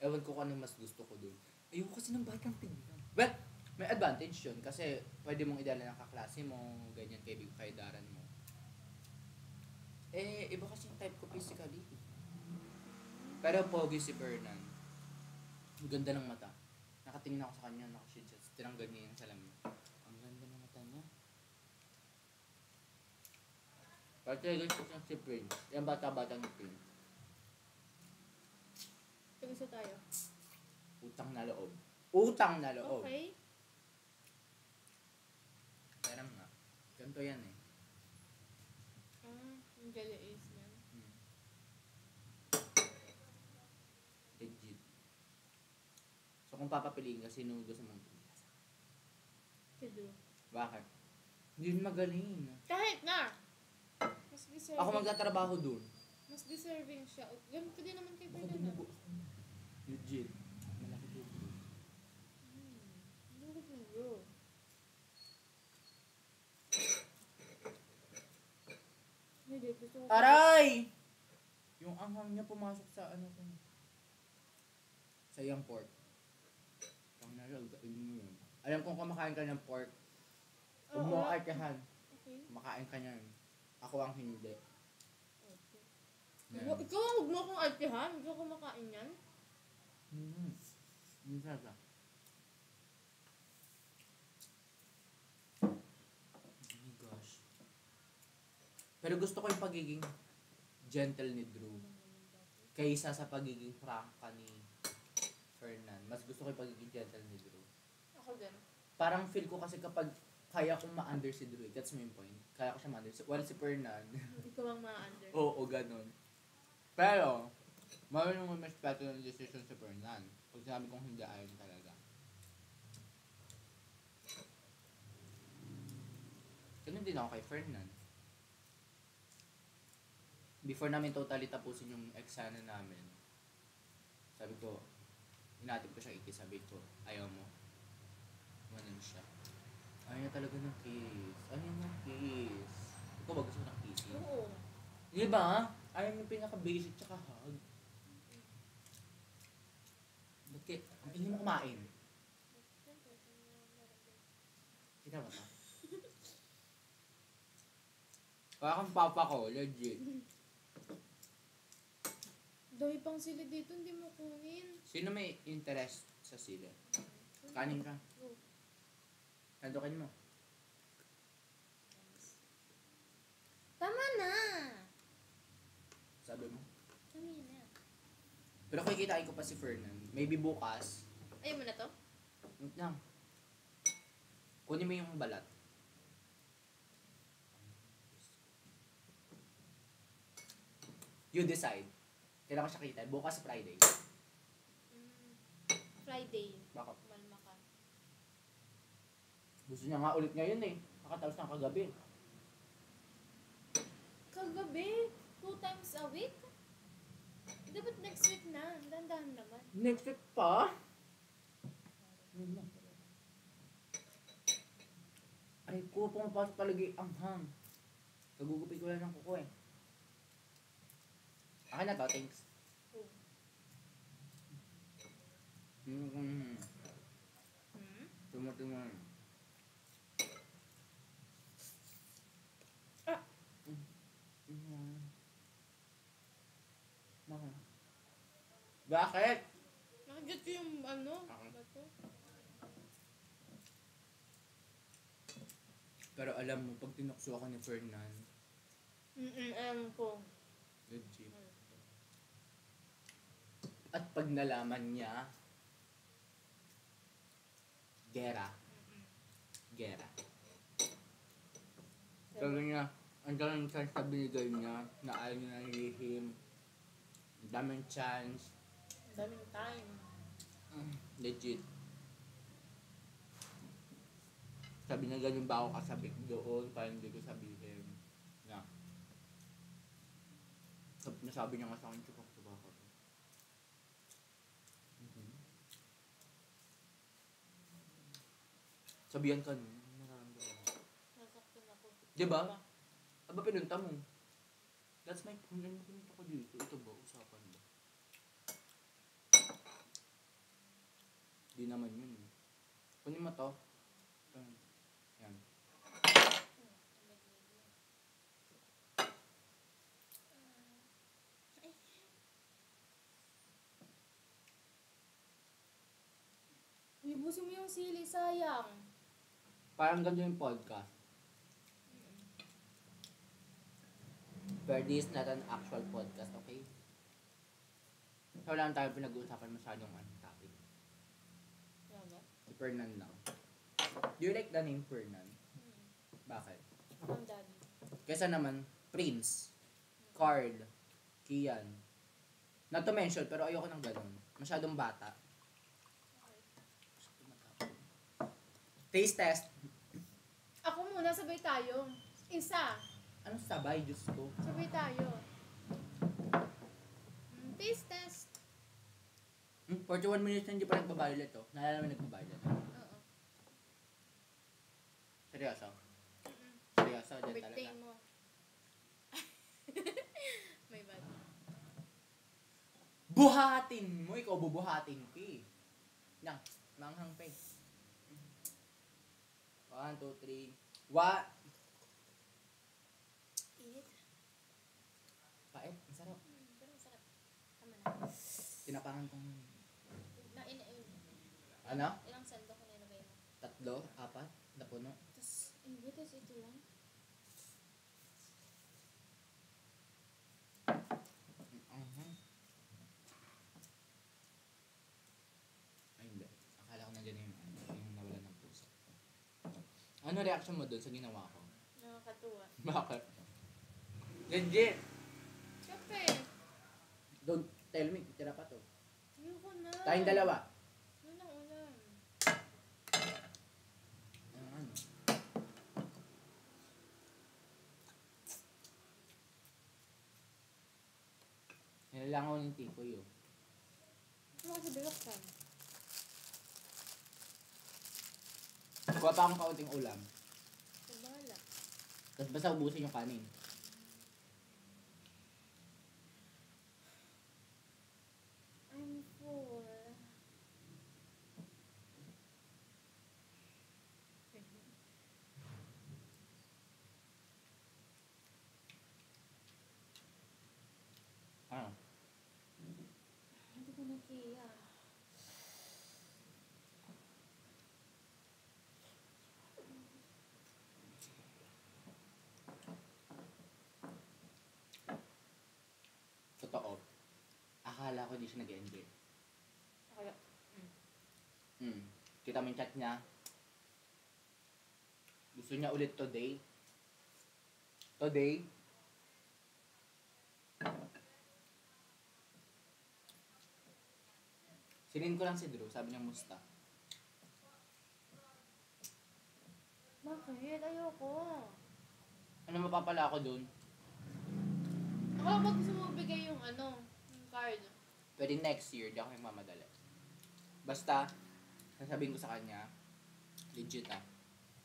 Ewan ko kung anong mas gusto ko dun. Ayoko kasi ng batang tignan. Well, may advantage yun kasi pwede mong idala ng kaklase mo, ganyan, kaidaran mo. Eh, iba kasi yung type ko physically. Pero pogi si Fernan. Ang ganda ng mata. Nakatingin ako sa kanya, nakashade siya. Tinanggal niya yung salamin. Ang ganda ng mata niya. Pati gusto siyang si Prince. Yung bata-bata ng Prince. Isa tayo. Utang na loob. Utang na loob. Okay. Pero nga. Ganito yan eh. Yung jelly ace niyan. Legit. So kung papapiliin ka, sino gusto mong tumila sa akin? Si Drew. Bakit? Hindi yun magaling. Kahit na! Mas deserving. Ako magtatrabaho dun. Mas deserving siya. Ganun ka din naman kay Baka Ferdinand. dumugo ako. Legit. Malaki dugo. Look at Drew. Hindi, gusto ko. Aray! Yung anghang niya pumasok sa ano ko. Sa yung pork. Ang nalagain mo yun. Alam kong kumakain ka ng pork. Huwag mo arkahan. Okay. Kumakain ka niyan. Ako ang hindi. Okay. Yan. Ikaw ang huwag mo akong artihan. Ikaw kumakain yan. Minsan ka. Oh my gosh. Pero gusto ko yung pagiging gentle ni Drew kaysa sa pagiging prangka ni Fernan. Mas gusto ko yung pagiging gentle ni Drew. Ako din. Parang feel ko kasi kapag kaya kong ma-under si Drew, that's my point. Kaya ko siya ma-under. While si Fernan, Ikaw ang ma-under. oo, ganun. Pero, marunong mo respeto ng decision si Fernan. Pag sinabi kong hindi, ayaw niya talaga. Ganun din ako kay Fernan. Before namin totally tapusin yung eksena namin, sabi ko, inatip ko siya sabi ko, ayaw mo. Ganun siya. Ayaw niya talaga ng kiss. Ayaw niya ng kiss. Ikaw ba gusto ng kissing? Oo. Di ba? Ayaw niya pinaka-basic tsaka hug. Ba't kaya, ang ingin mo kumain? Kita mo ba? Kaya kang papa ko, legit. Dami pang sili dito, hindi mo kunin. Sino may interest sa sili? Kanin ka. Sandukin mo. Tama na! Sabi mo. Kami na. Pero kikitain ko pa si Fernan. Maybe bukas. Ayaw mo na to? Wait lang. Kunin mo yung balat. You decide. Kailan ko siya kita? Bukas Friday. Friday. Bakit? Malma ka. Gusto niya nga ulit ngayon eh. Nakatapos ng kagabi. Kagabi? 2 times a week? Dapat next week na. Dandahan naman. Next week pa? Ay ko, pumapasok talaga yung anghang. Kagugupit ko lang ng kuko eh. Akin na to, thanks. Oh. Tumutungan. Ah! Bakit? Nakagat ko yung ano? Okay. Bato? Pero alam mo, pag tinukso ako ni Fernan, Alam ko. legit. At pag nalaman niya, gera. Gera. Sabi niya, ang daming chance na binigay niya, na ayaw niya nalihim. Ang daming chance. Daming time. Legit. Sabi niya, ganun ba ako kasabik doon, para hindi ko sabihin. Na. Nasabi niya nga sa akin, tsukak sa baka ko. Sabihan ka nun. Ano nararamdaman mo? Nasaktan ako. Diba? Aba, pinunta mo. That's my point. Ano pinunta ko dito? Ito ba? Usapan ba? Di naman yun. Kunin mo to. Yan. Ubusin mo yung sili, sayang. Parang ganito yung podcast. But this is not an actual podcast, okay? So, wala lang tayo pinag-uusapan masyadong topic. Ano? Si Fernan lang. Do you like the name Fernan? Bakit? Ang daddy. Kesa naman, Prince, Carl, Kian. Not to mention, pero ayoko ng ganun. Masyadong bata. Taste test. Ako muna, sabay tayo. Isa. Anong sabay, Diyos ko? Sabay tayo. Taste test. 41 minutes na hindi pa nagbabayad ito. Naalala mo nagbabayad ito? Oo. Seryoso? Seryoso, dyan Birthday talaga. mo. May bad. Buhatin mo! Ikaw bubuhatin ko eh. Nang, manghang pa eh. 1, 2, 3. What? Eat. Pait, ang sarap. Pero masarap. Tama na. Tinapangan kong... Ano? Ilang sando ko nilagay mo? 3, 4, napuno. Tapos, tas ito lang. Ay, hindi. Akala ko nandiyan yung nawala ng puso. Ano reaction mo doon sa ginawa ko? Nakakatuwa. Bakit? Legit! Siyempre. Don't tell me, tira pa to. Ayoko na. Tayong dalawa. Walang ulam. Ano? Nilalangaw ko ng tikoy oh. Ano kasi binuksan? Kuha pa akong kaunting ulam. Bahala. Tapos basta ubusin yung kanin. I'm full. Ano? Hindi ko na kaya. Totoo. Akala ko di siya nag-enjoy. Kaya, Kita mo yung chat niya. Gusto niya ulit today. Today. Sinin ko lang si Drew. Sabi niya musta. bakit? Ayoko. Ano mapapala ako dun? Ako ba gusto mo bigay yung yung card? Pwede next year. Di ako nagmamadali. Basta, sasabihin ko sa kanya, legit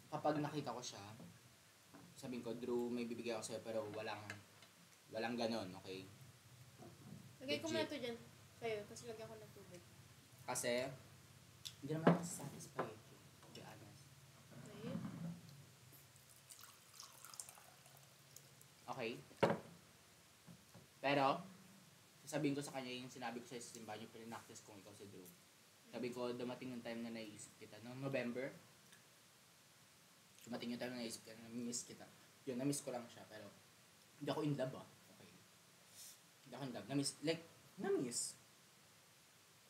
kapag nakita ko siya, sabihin ko, Drew, may bibigay ako sa'yo pero walang ganon, okay? Lagay ko Legit. muna ito dyan. Sa'yo, tapos lagyan ko ng tubig. Kasi, hindi naman ako satisfied. To be honest. Okay? Okay? Pero, sasabihin ko sa kanya yung sinabi ko sa simbahan yung pinaktis kung ikaw si Drew. Sabi ko, dumating yung time na naiisip kita. Noong November, dumating yung time na naiisip kita, na-miss kita. Yun, na-miss ko lang siya, pero hindi ako in love Okay. Hindi ako in love. Na-miss.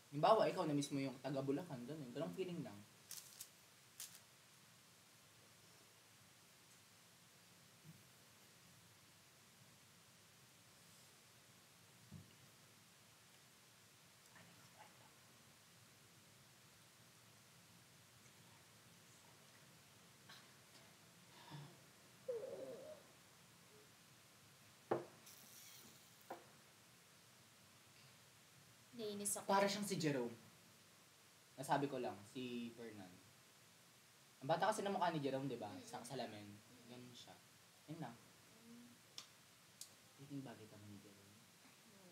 Halimbawa, ikaw na-miss mo yung taga Bulacan, ganun. Ganun feeling lang. Nainis ako. Para siyang si Jerome. Nasabi ko lang, si Fernan. Ang bata kasi ng mukha ni Jerome, di ba? Sa salamin. Ganun siya. Yun lang. Dating bagay kami ni Jerome.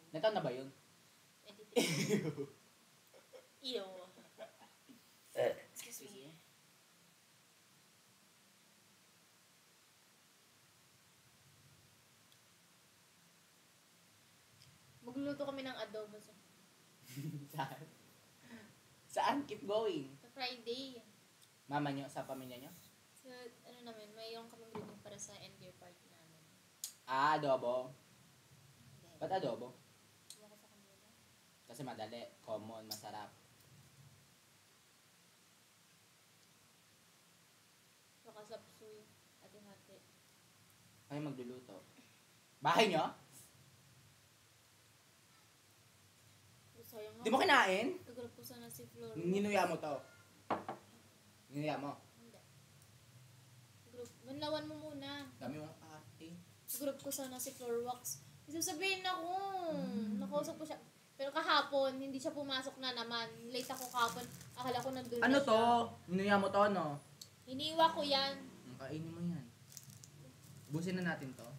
Nataon na ba yun? 23. Ew. Excuse me. Magluluto kami ng adobo Saan? Saan? Keep going. sa Friday. Mama nyo, sa pamilya nyo? So, ano namin, mayroon kaming grilling para sa end year party namin. Ah, adobo. Hindi. Ba't adobo? Ewan ko sa kanila. Kasi madali, common, masarap. Saka sapsuy. Hati-hati. Kayo magluluto. Bahay nyo? Sayang nga. Di mo kinain? Kagrap ko sana si Flor. Ninuya mo to. Ninuya mo. Hindi. Group. Banlawan mo muna. Dami mong ate. Group ko sana si Floor Wax. Isasabihin ako. Nakausap ko siya. Pero kahapon, hindi siya pumasok na naman. Late ako kahapon. Akala ko nandun Ano na siya. to? Ninuya mo to, no? Hiniwa ko yan. Kainin mo yan. Busin na natin to.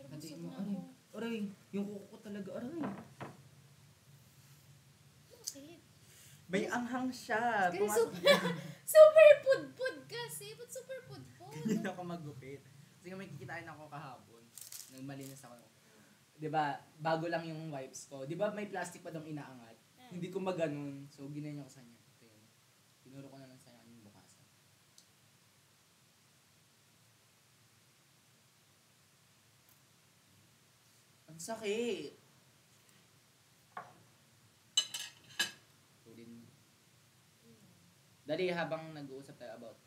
Pero Hatiin busog mo. na ako. Aray, yung kuko ko talaga, aray. Bakit? May anghang siya. Kasi Pumasok super pud-pud kasi. Ba't super pud-pud? Ganyan ako magupit. Kasi nga may kikitain ako kahapon. Nagmalinis ako. 'Di ba? Bago lang yung wipes ko. 'Di ba may plastic pa daw inaangat? Hindi ko maganon. So ginanyan ko sa kanya. Ito yun. Tinuro ko na lang sa kanya yung bukasan. Ang sakit. Tulin mo. Dali, habang nag-uusap tayo about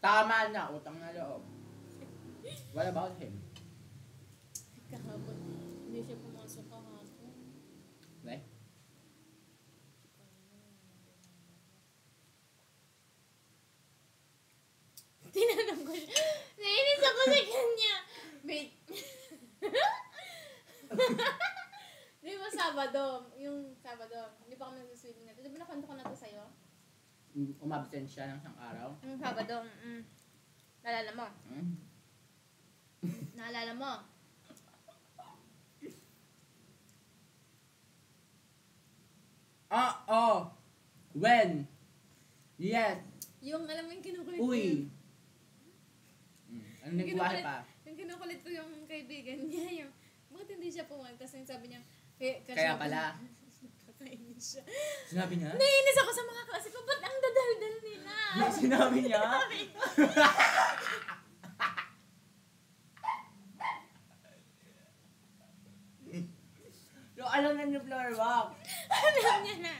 tama na, utang na loob. What about him? Kahapon. Hindi siya pumasok kahapon. Like? Tinanong ko siya. Nainis ako sa kanya. Wait. Di ba Sabado? Yung Sabado. Hindi pa kami nag-swimming natin. Di ba nakwento ko na to sa'yo? Umabsent siya ng isang araw. Yung Sabado. Naalala mo? Hmm? Naalala mo? Ah, oh! When? Yes! Yung alam mo yung kinukulit ko Uy! yun. Ano nagkuha pa? Yung kinukulit ko yung kaibigan niya. Yung, bakit hindi siya pumunta? Kasi sabi niya, Kaya pala. Nakakainis siya. Sinabi niya? Nainis ako sa mga klase ko. Ba't ang dadaldal nila? Sinabi niya? Yung alam na niyo floor walk. Alam niya na.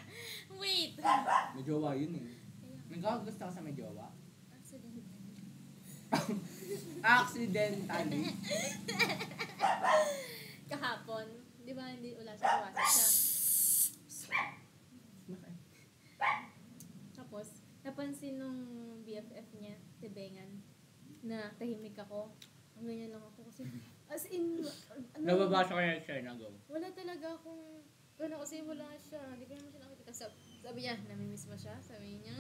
Wait. May jowa yun eh. Nagkakagusto ka sa may jowa? Accidentally. Kahapon, di ba hindi wala siya, pumasok siya. Tapos, napansin nung BFF niya, si Bengan, na tahimik ako. Ang ganyan lang ako kasi, as in, ano, Nababasa ko yung share na go. wala talaga akong, ano kasi wala siya, hindi ko naman siya nakikita. Sabi niya, namimiss mo siya? Sabi niya.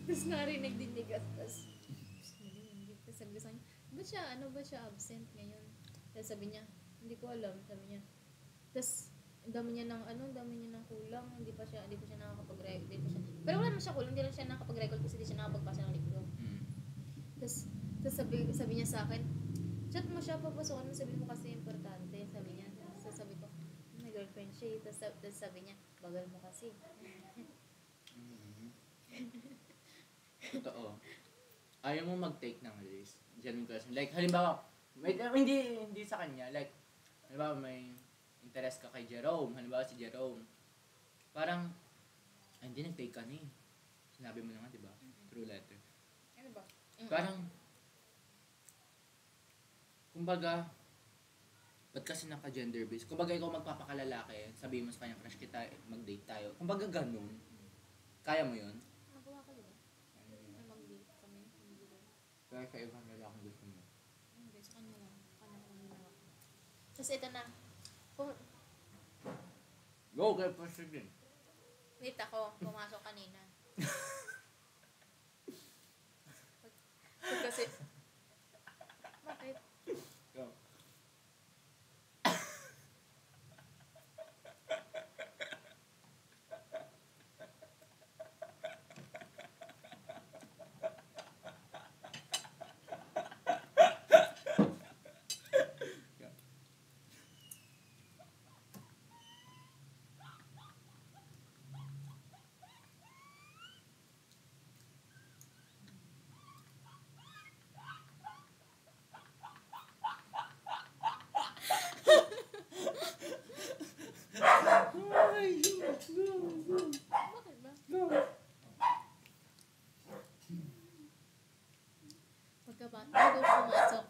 Tapos narinig din ni Gat, tapos sabi ko sa kanya, ba siya absent ngayon? Tapos sabi niya, hindi ko alam, sabi niya. Tapos, ang dami niya ng kulang, hindi pa siya nakakapag-record, pero wala naman siya kulang, hindi lang siya nakakapag-record kasi hindi siya nakapagpasa ng libro. Tapos sabi niya sa akin, chat mo siya, papasokan mo, sabi mo kasi importante, sabi niya. Tapos sabi ko, may girlfriend siya, tapos sabi niya, bagal mo kasi. Totoo. Ayaw mo mag-take ng risk. Genuine question. Like, halimbawa, hindi sa kanya. Like, halimbawa, may interest ka kay Jerome. Halimbawa, si Jerome. Parang, ay, hindi nag-take ka na eh. Sinabi mo na nga, di ba? Through letter. Ano ba? Parang, kumbaga, ba't kasi naka-gender based? Kumbaga, ikaw magpapakalalaki, sabihin mo sa kanya, crush kita, mag-date tayo. Kumbaga, ganun. Kaya mo yun? Nagawa ka, di ba? Na mag-date kami. Kaya sa ibang lalaki gusto mo. Hindi, sa kanya lang. Kanya ko ginawa. Tapos ito na. Pum- Go, kaya pa sige. Wait ako, pumasok kanina. Kasi, bakit? Go. Ay, go. Bakit ba? Go. Bago pumasok.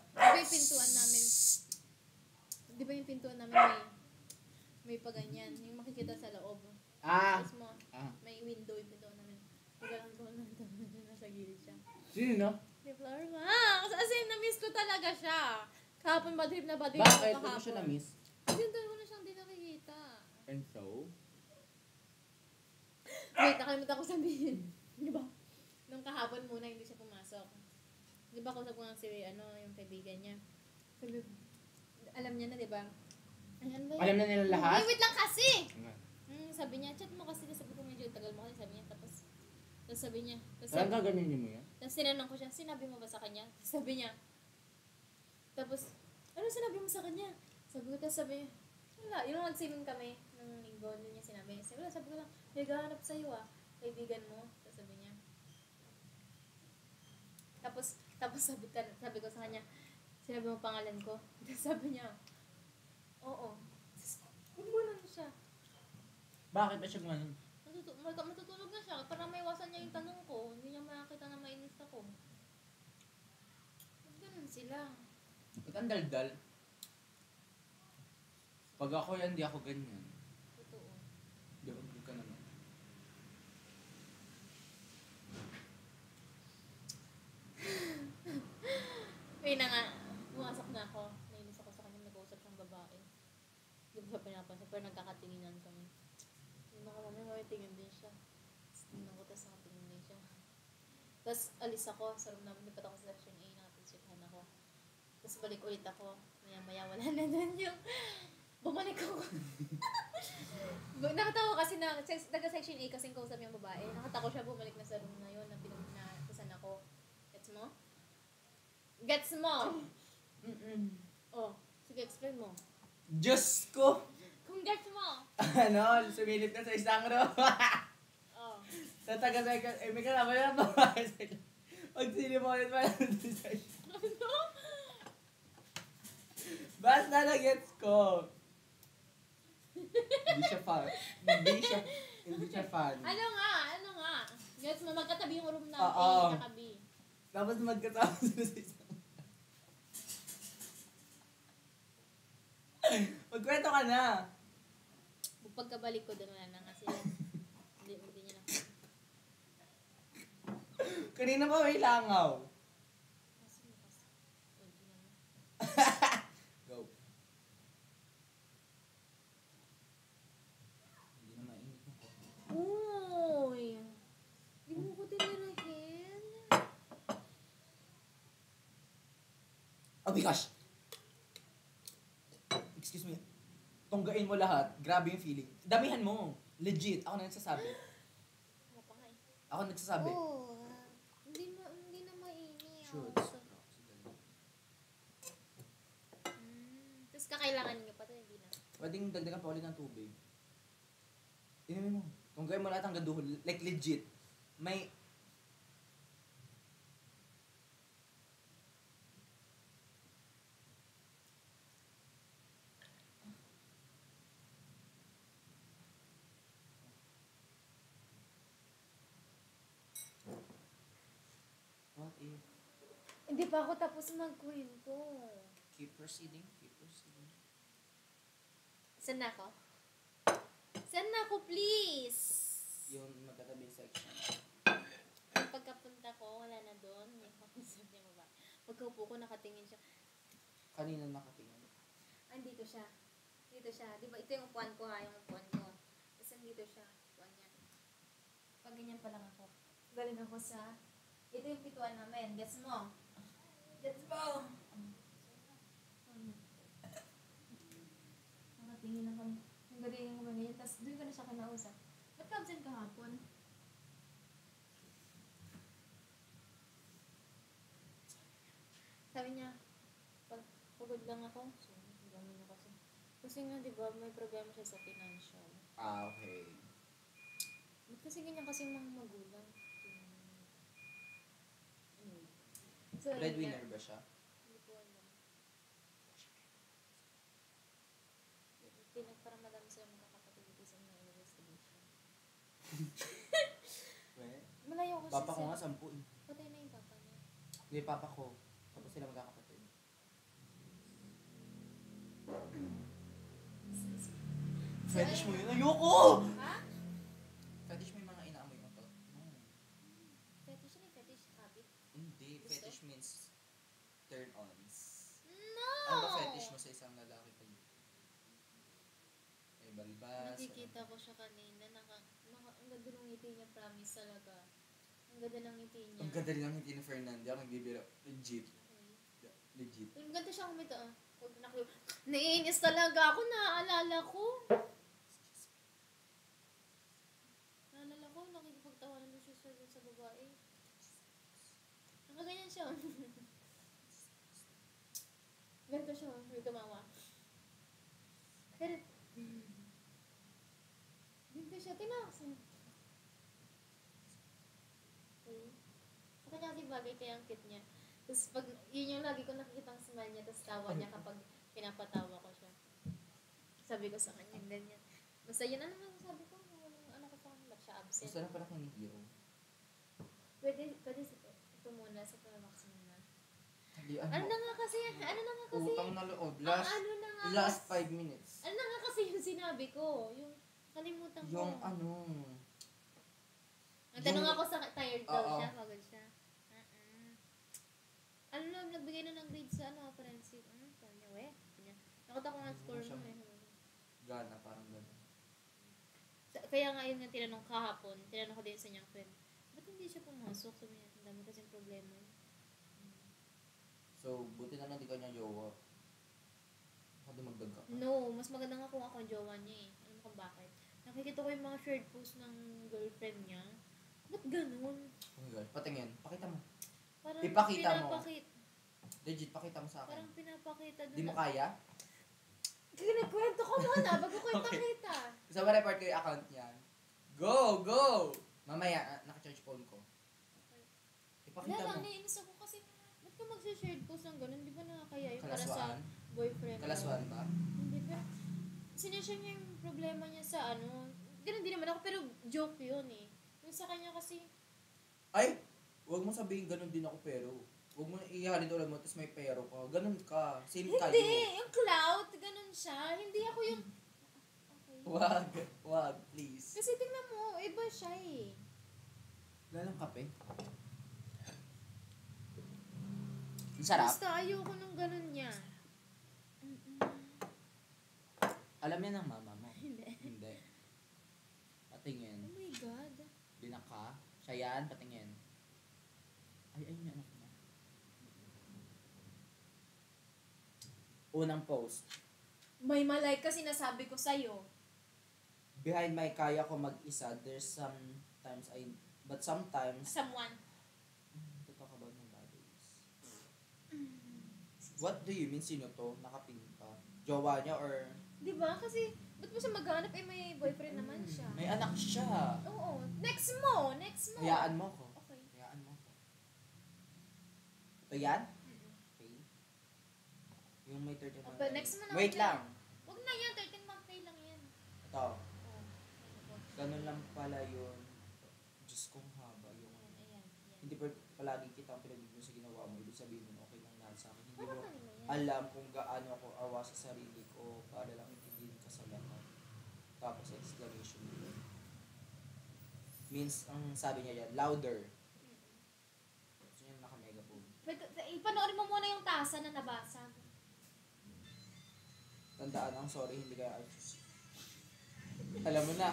Di ba yung pintuan namin, may paganyan, yung makikita sa loob. Ah. Tapos mo, Ah. may window yung pintuan namin. Pagkalang ko lang naman siya, nasa gilid siya. Sino? Ni Flower Max! As in, na-miss ko talaga siya. Kahapon badrip na badrip Bakit? ako Ba't mo siya na-miss? Yun, doon ko na siyang di nakikita. And so? Wait, nakalimutan ko sabihin. Di ba? Nung kahapon muna, hindi siya pumasok. Di ba, kausap ko nga si, yung kaibigan niya. Sabi, alam niya na, di ba? Ay, ano ba yun? Alam na nila lahat? Wait lang kasi! Sabi niya, chat mo kasi. Sabi ko, medyo tagal mo kasi. Sabi niya, tapos sabi niya. Parang gaganyan mo yan? Tapos tinanong ko siya, sinabi mo ba sa kanya? Sabi niya, tapos, ano sinabi mo sa kanya? Sabi ko, tapos sabi niya, wala. Yung nagsimin kami nung linggo, yun niya sinabi. Sabi ko lang, naghahanap sa'yo kaibigan mo. Tapos sabi niya. Tapos sabi ko sa kanya, sinabi mo pangalan ko. Tapos sabi niya, oo. Tapos, gumunan siya. Bakit ba siya gumanon? Matutulog na siya para maiwasan niya yung tanong ko. Hindi niya makakita na mainis ako. Ganun sila. Ba't ang daldal? Pag ako yan, di ako ganyan. Totoo. Di ka naman. Kaya na nga, pumasok na ako. Nainis ako sa kanya, nag-uusap siyang babae. Hindi ko siya pinapansin, pero nagkakatinginan kami. Hindi ako may tingin din siya. Tapos tingnan ko, tapos nakatingin din siya. Tapos alis ako, sa room namin, lipat ako sa section A, nakapinsikahan ako. Tapos balik ulit ako, maya wala na doon yung... Bumalik ako. Nakatawa kasi na, taga-section A kasing kausap yung babae. Nakatawa siya, bumalik na sa room na yun, na pinagpasan ako. Gets mo? Gets mo? Oh, sige, explain mo. Diyos ko! Kung gets mo! Ano? Sumilip ka sa isang row. Oh. Sa taga-second, may kalama yan ba? Pag-silip mo ulit pala sa isang. Ano? Basta na-gets ko. Hindi siya fan. Hindi siya fan. Ano nga? Gets mo, magkatabi yung room namin, Oo. kakabi. Tapos magkasama sila sa isang. Magkwento ka na. Pagkabalik ko doon, wala na nga sila. Hindi niya na. Kanina pa may langaw. Kasi mo kasi. Oh, di naman. Go. Hindi na mainit na ko. Uy! Di mo ko tinirahin. Oh my gosh! Excuse me. Tunggain mo lahat. Grabe yung feeling. Damihan mo. Legit. Ako na nagsasabi. Wala pa nga eh. Ako nagsasabi. Oh, hindi na mainit. Should. Tapos kakailangan niyo pa to, hindi na. Pwedeng dagdagan pa ulit ng tubig. Inumin mo. Tunggain mo lahat hanggang duhol. Like legit. May... What if... Hindi pa ako tapos magkwento. Keep proceeding. Keep proceeding. Saan na ako? Saan na ako, please? Yung magkatabi section. Pagkapunta ko, wala na doon. May kausap niya ba? Pagkaupo ko, nakatingin siya. Kanina nakatingin. Andito siya. nandito siya. Di ba ito yung upuan ko ha, yung upuan ko. Tapos nandito siya, upuan niya. Pag ganyan pa lang ako. Galing ako sa, ito yung pituan namin. Gets mo? Gets mo? Nakatingin lang kami. Ang galing yung mga ganyan. Tapos doon ko na siya kinausap. Ba't ka absent kahapon? Sabi niya, pag pagod lang ako, so, gano'n na kasi. Kasi nga, di ba, may problema siya sa financial. Ah, okay. Ba't kasi ganyan kasi mga magulang? Anyway. So, ayun Breadwinner nga. ba siya? Hindi ko alam. Parang madami sila magkakapatid dito sa mga investigation. Well, Malayo ko papa ko siya. nga 10 eh. Patay na yung papa niya. Hindi, papa ko. Tapos sila magkakapatid. Fetish mo yun? Ayoko! Ha? Fetish mo yung mga inaamoy mo to? No. Fetish yun eh, fetish habit. Hindi. Gusto? Fetish means turn-ons. No! Ano ba fetish mo sa isang lalaki pag may balbas? Nakikita ko siya kanina. Ang ganda ng ngiti niya, promise talaga. Ang ganda ng ngiti niya. Ang ganda rin ang ngiti ni Fernando. Ako nagbibiro. Legit. Okay. Yeah, legit. Ang ganda siya kumita ah. Huwag na kayo. Naiinis talaga ako, naaalala ko. Naalala ko, nakikipagtawanan mo siya sa babae. Nakaganyan siya. Ganito siya, may tumawa. Pero, ganito siya, tinaksin. Okay. Sa kanya kasi bagay kaya ang cute niya. Tapos pag, yun yung lagi ko nakikitang smile niya, tapos tawa niya kapag pinapatawa ko siya. Sabi ko sa kanya, ganyan. Basta yun, ano sabi ko? Ano ko sa kanya, ba't siya absent? Gusto na pala kayo ni Hero. Pwede ito muna, sa Promax muna. Hindi, Ano na nga kasi? Utang na loob. Ano na nga Last kasi? 5 minutes. Ano na nga kasi yung sinabi ko? Yung kalimutan ko. Yung ano. Ang tanong yung- ako sa tired daw Oo. siya, pagod siya. Ano na, nagbigay na ng grade sa forensic. Sabi niya, we. Nakita ko nga score siya. mo eh. Gana, parang gano'n. Kaya nga yun nga tinanong kahapon, tinanong ko din sa niyang friend, ba't hindi siya pumasok? Sabi niya, ang dami kasing problema eh. So, buti na lang di ka niya jowa. Baka dumagdag ka pa. No, mas maganda nga kung ako ang jowa niya eh. Alam mo kung bakit? Nakikita ko yung mga shared post ng girlfriend niya. Ba't ganun? Oh my God. Patingin. Pakita mo. Parang Ipakita mo. Legit, pakita mo sa akin. Parang pinapakita doon. Di mo kaya? Kinakwento ko muna bago ko Okay. ipakita. Gusto mo report ko yung account niyan? Go! Go! Mamaya, naka-charge phone ko. Ipakita Wala lang, mo. naiinis ako kasi ba't ka mag-shared post ng ganun? Di ba nakakaya yun para sa Kalaswaan? boyfriend? Kalaswaan ba? Hindi ba? Sinishare niya yung problema niya sa ganun din naman ako, pero joke yun eh. Yung sa kanya kasi, Ay! Huwag mo sabihin ganun din ako pero. Huwag mo ihalin ulit mo tapos may pero ka. Ganun ka. Same kayo. hindi! Yung clout, ganun siya. Hindi ako yung, okay. Wag. Wag, please. Kasi tingnan mo, iba siya eh. Wala lang kape. Ang sarap. Basta ayoko nung ganun niya. Alam yan ng mama mo. Hindi. Hindi. Oh Patingin. my God. Binaka. Siya yan, patingin. Ay, ayun yung anak mo. Unang post. May malay kasi nasabi ko sa'yo. Behind my kaya ko mag-isa, there's sometimes Someone. to talk about my bad days. What do you mean? Sino to? Nakapinta? Jowa niya or... Diba? Kasi, ba't mo siya maghanap? Eh, may boyfriend naman siya. May anak siya. Oo. Next mo! Next mo! Hayaan mo ko. Okay. Hayaan mo ko. Ito yan? Okay. Yung may 13 month Okay, next mo na. Wait lang. Huwag na yan. 13 month pay lang yan. Ito. Oh. Ganun lang pala yun. Diyos kong haba yung... Ayan. Hindi pa palagi kita ang pinagbibigyan sa ginawa mo. Ibig sabihin nun, okay lang lahat sa akin. Hindi Parang mo kanina yan. alam kung gaano ako awa sa sarili ko para lang intindihin ka sa lahat. Tapos exclamation point. Means, ang sabi niya yan, louder. Gusto niya naka-megaphone. Panoorin mo muna yung tasa na nabasag. Tandaan ang sorry, hindi kaya ayos. Alam mo na.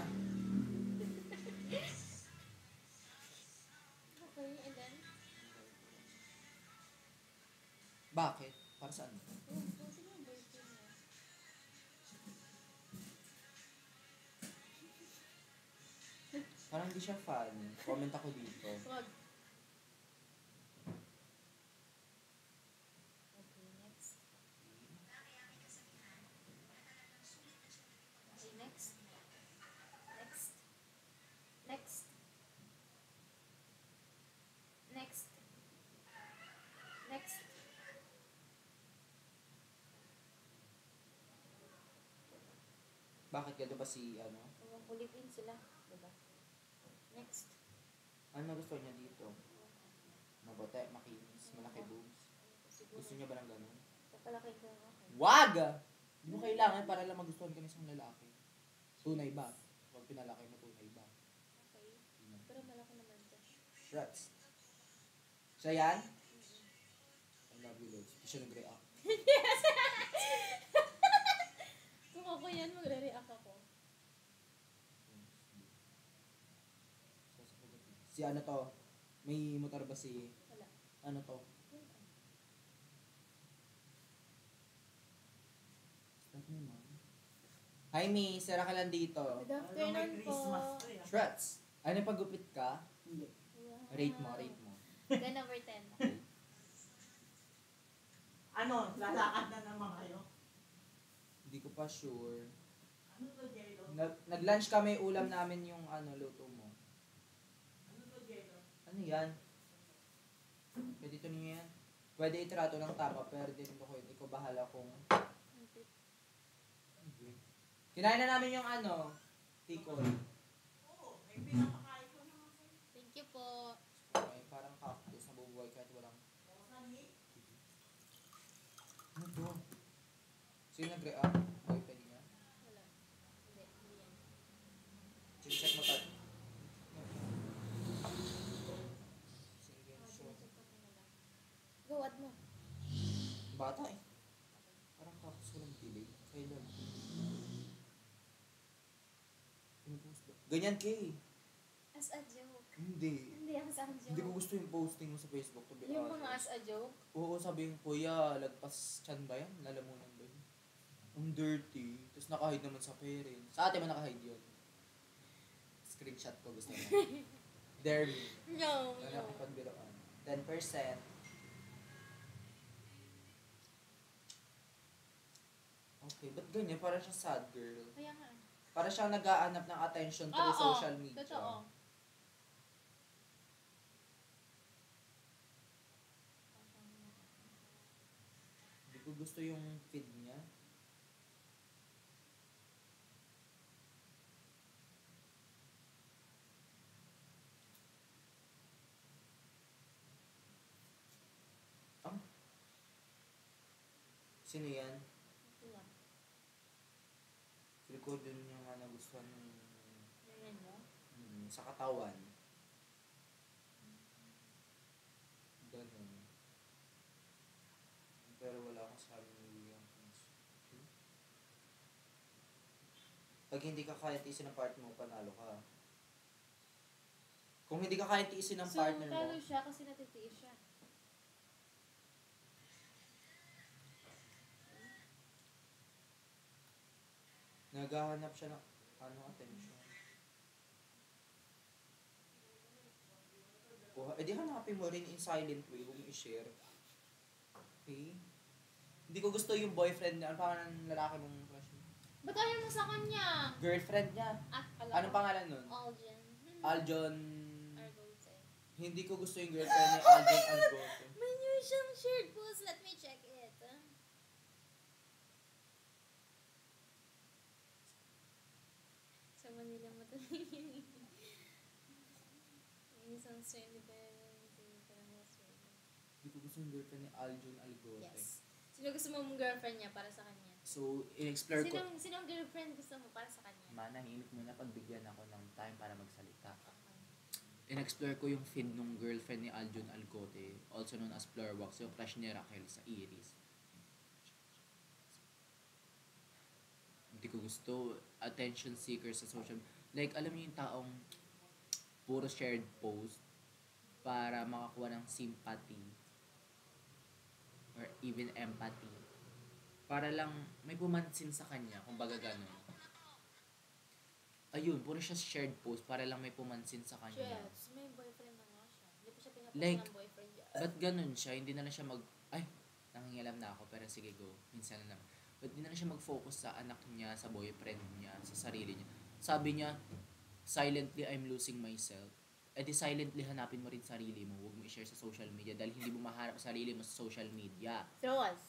Okay, and then? Bakit? Para saan? Sino ang boyfriend mo? Parang hindi siya fan. Comment ako dito. Wag. Okay, next. Okay, next. Next. Next. Next. Next. Bakit ganito ba si ano? Live-in sila, diba? Next. Ano gusto niya dito? Mabote, makinis, malaki boobs. Gusto niya ba ng ganun? Papalaki ko ako. Wag! Hindi mo kailangan para lang magustuhan ka ng isang lalaki. Tunay ba? Huwag pinalaki mo, tunay ba? Okay. Pero malaki naman siya. Shreds. Siya yan? I love you, Lods. Hindi siya nag-react. Kung ako yan, magre-react ako. Si ano to? May motor ba si... Wala. Ano to? Is that my mom? Hi, Mi. Sara ka lang dito. Good afternoon po. Shreds. Ano pagupit ka? Hindi. Wow. Rate mo, rate mo. Then number 10. Ano, lalakad na naman kayo? Hindi ko pa sure. Ano to, Jello? Nag-lunch kami, ulam namin yung ano, luto mo. Ano to, Jello? Ano yan? Pwede ito niyo yan? Pwede itrato ng tama, pero din ko yun. Ikaw bahala kung... Kinain na namin yung ano, tikoy. Oo, may pinapakain ko naman sa'yo. Thank you po. Ay, parang cactus na bubuhay kahit walang... Ano to? Sino nag-react? Boyfriend niya? Wala. Hindi yan. Check mo tayo. Sige, sure. Go, add mo. Bata eh. Parang cactus walang delay. Kailan? Pinupost ba? Ganyan kay. As a joke. Hindi. Hindi, as a joke. Hindi ko gusto yung posting mo sa Facebook. To be Yung mga honest. as a joke. Oo, sabi yung kuya, lagpas chan ba yan? Lalamunan ba yun? Ang dirty. Tapos nakahide naman sa parents. Sa ate mo nakahide yun. Screenshot ko gusto mo. Dare me. No. Ano ako pagbiroan? 10%. Okay, ba't ganyan? Para siya sad girl. Kaya nga. Para siyang nag-aanap ng attention through Oo, social media. totoo. Hindi ko gusto yung feed niya. Ah? Sino yan? Ito lang. Feel ko dun yung nagustuhan ng Ganyan mo. sa katawan. Ganun. Pero wala akong sabi ng William. Pag hindi ka kaya tiisin ng partner mo, panalo ka. Kung hindi ka kaya tiisin ng So, partner mo, talo siya kasi natitiis siya. naghahanap siya ng attention. Di hanapin mo rin in silent way, huwag mo i-share. Okay? Hindi ko gusto yung boyfriend niya. Ano pangalan ng lalaki mong crush mo? Ba't ayaw mo sa kanya? Girlfriend niya. Kala Anong pangalan nun? Aljan. Aljon. Argote. Hindi ko gusto yung girlfriend ni Aljon Algote. May new siyang shirt, boss. Let me check it. Sa Manila mo talaga yun. Yung isang swing ba parang swing. Hindi ko gusto yung girlfriend ni Aljon Algote. Yes. Sino gusto mo mong girlfriend niya para sa kanya? So, in-explore ko. Sinong girlfriend gusto mo para sa kanya? Manahimik muna pagbigyan ako ng time para magsalita. Okay. In-explore ko yung feed nung girlfriend ni Aljon Algote, also known as Florwax, yung crush ni Raquel sa Iris. Hindi ko gusto. Attention seeker sa social. Like, alam mo yung taong puro shared post para makakuha ng sympathy or even empathy. Para lang may pumansin sa kanya, kung baga ganun. Ayun, puro siya shared post para lang may pumansin sa kanya. Yes, may boyfriend na nga siya. Hindi pa siya pinapost Like, ng boyfriend niya. Ba't ganun siya? Hindi na lang siya ay, nangingialam na ako, pero sige go, minsan na lang. Ba't hindi na lang siya mag-focus sa anak niya, sa boyfriend niya, sa sarili niya? Sabi niya, silently I'm losing myself. Eh di silently hanapin mo rin sarili mo, huwag mo i-share sa social media dahil hindi mo mahanap sarili mo sa social media. Trolls.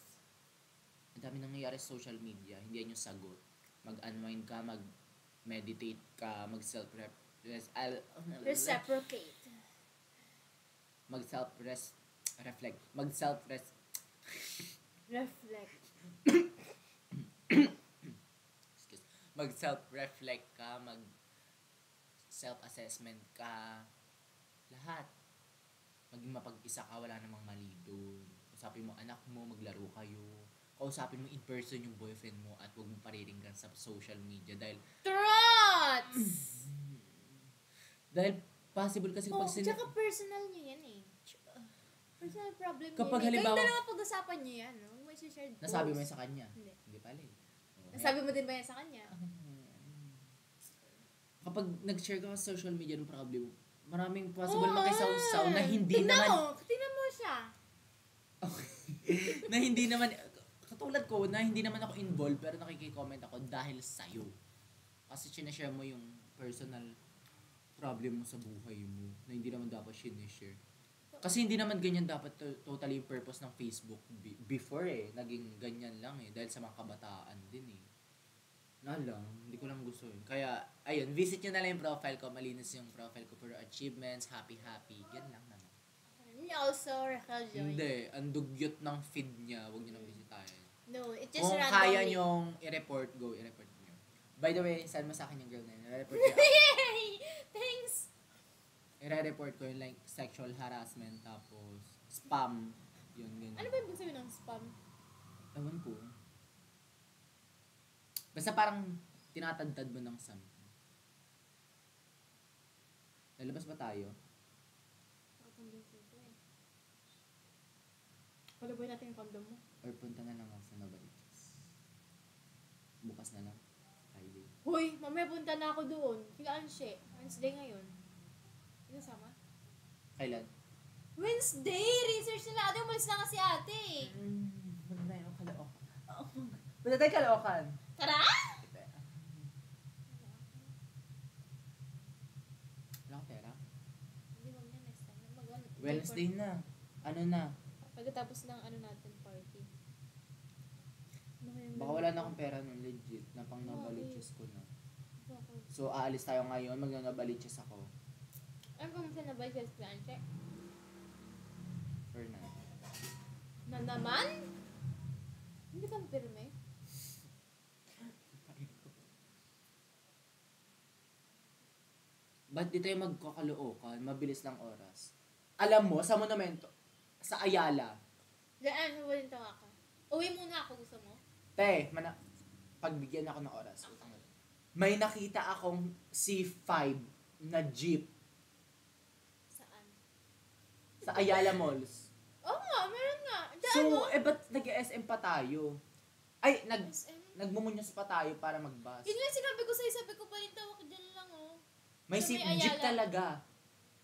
Ang dami nangyayari sa social media, hindi yan yung sagot. Mag-unwind ka, mag-meditate ka, Reciprocate. reflect. Reflect. Mag-self-reflect ka, self-assessment ka, lahat. Maging mapag-isa ka, wala namang mali doon. Kausapin mo anak mo, maglaro kayo. Kausapin mo in person yung boyfriend mo at huwag mo pariringgan sa social media dahil Trots! possible kasi Oh, pag tsaka personal nyo yan eh. Personal problem Kapag yan. halimbawa- Kayong dalawa pag-usapan nyo yan, no? May shared post. nasabi mo yun sa kanya. Hindi. Hindi pala eh. Oh, Nasabi mo din ba yan sa kanya? kapag nag-share ka sa social media ng problem, maraming possible Oo, makisawsaw na hindi tingnan naman mo, tingnan mo siya. na hindi naman katulad ko na hindi naman ako involved pero nakiki-comment ako dahil sa'yo. Kasi sinashare mo yung personal problem mo sa buhay mo na hindi naman dapat sinashare. Kasi hindi naman ganyan dapat totally yung purpose ng Facebook before eh. Naging ganyan lang eh dahil sa mga kabataan din eh. Na lang, hindi ko lang gusto yun. Kaya, ayun, visit nyo na lang yung profile ko. Malinis yung profile ko. Puro achievements, happy. Yan lang naman. And also, Raquel Joy. Hindi, ang dugyot ng feed niya. Huwag nyo nang bisitahin. No, it just Kung randomly. kaya nyong i-report, go, i-report nyo. By the way, send mo sa akin yung girl na yun. I-report ko. Yay! Thanks! I-report ko yung like sexual harassment, tapos spam. Yun, ganyan. Ano ba ibig sabihin ng spam? Ewan ko. Basta parang tinatadtad mo ng something. Lalabas ba tayo? Nakakambinsin ko eh. Palaboy natin yung condom mo. Or punta na lang ako sa Novaliches? Bukas na lang. Friday. Hoy, mamaya punta na ako doon. Kila Anshe. Wednesday ngayon. Sino sama? Kailan? Wednesday! Research nila ate. Umalis na kasi ate eh. Punta tayo Caloocan. Punta tayo Caloocan. Tara! Wala ka pera? Hindi mamaya next time. Wednesday na. Ano na? Pagkatapos ng ano natin party. Ano kayang Baka wala na akong pera nun, legit. Na pang Novaliches ko na. Bakit? So, aalis tayo ngayon. Mag-Novaliches ako. Ano kung na ba siya sa Anshe? For now. Na naman? Hindi ka pirme? Ba't di tayo magkakalookan? Mabilis lang oras. Alam mo, sa monumento, sa Ayala, Diyan, huwalin tawa ka. Uwi muna ako, gusto mo? pagbigyan ako ng oras. May nakita akong C5 na jeep Saan? sa Ayala Malls. Oo nga, meron nga. Diyan, So, no? ba't nag-SM pa tayo? Ay, SM. nagmumunyos pa tayo para mag-bus. Yun nga sinabi ko sa'yo, sabi ko palintawa ka dyan lang, oh. May So, may jeep Ayala. talaga.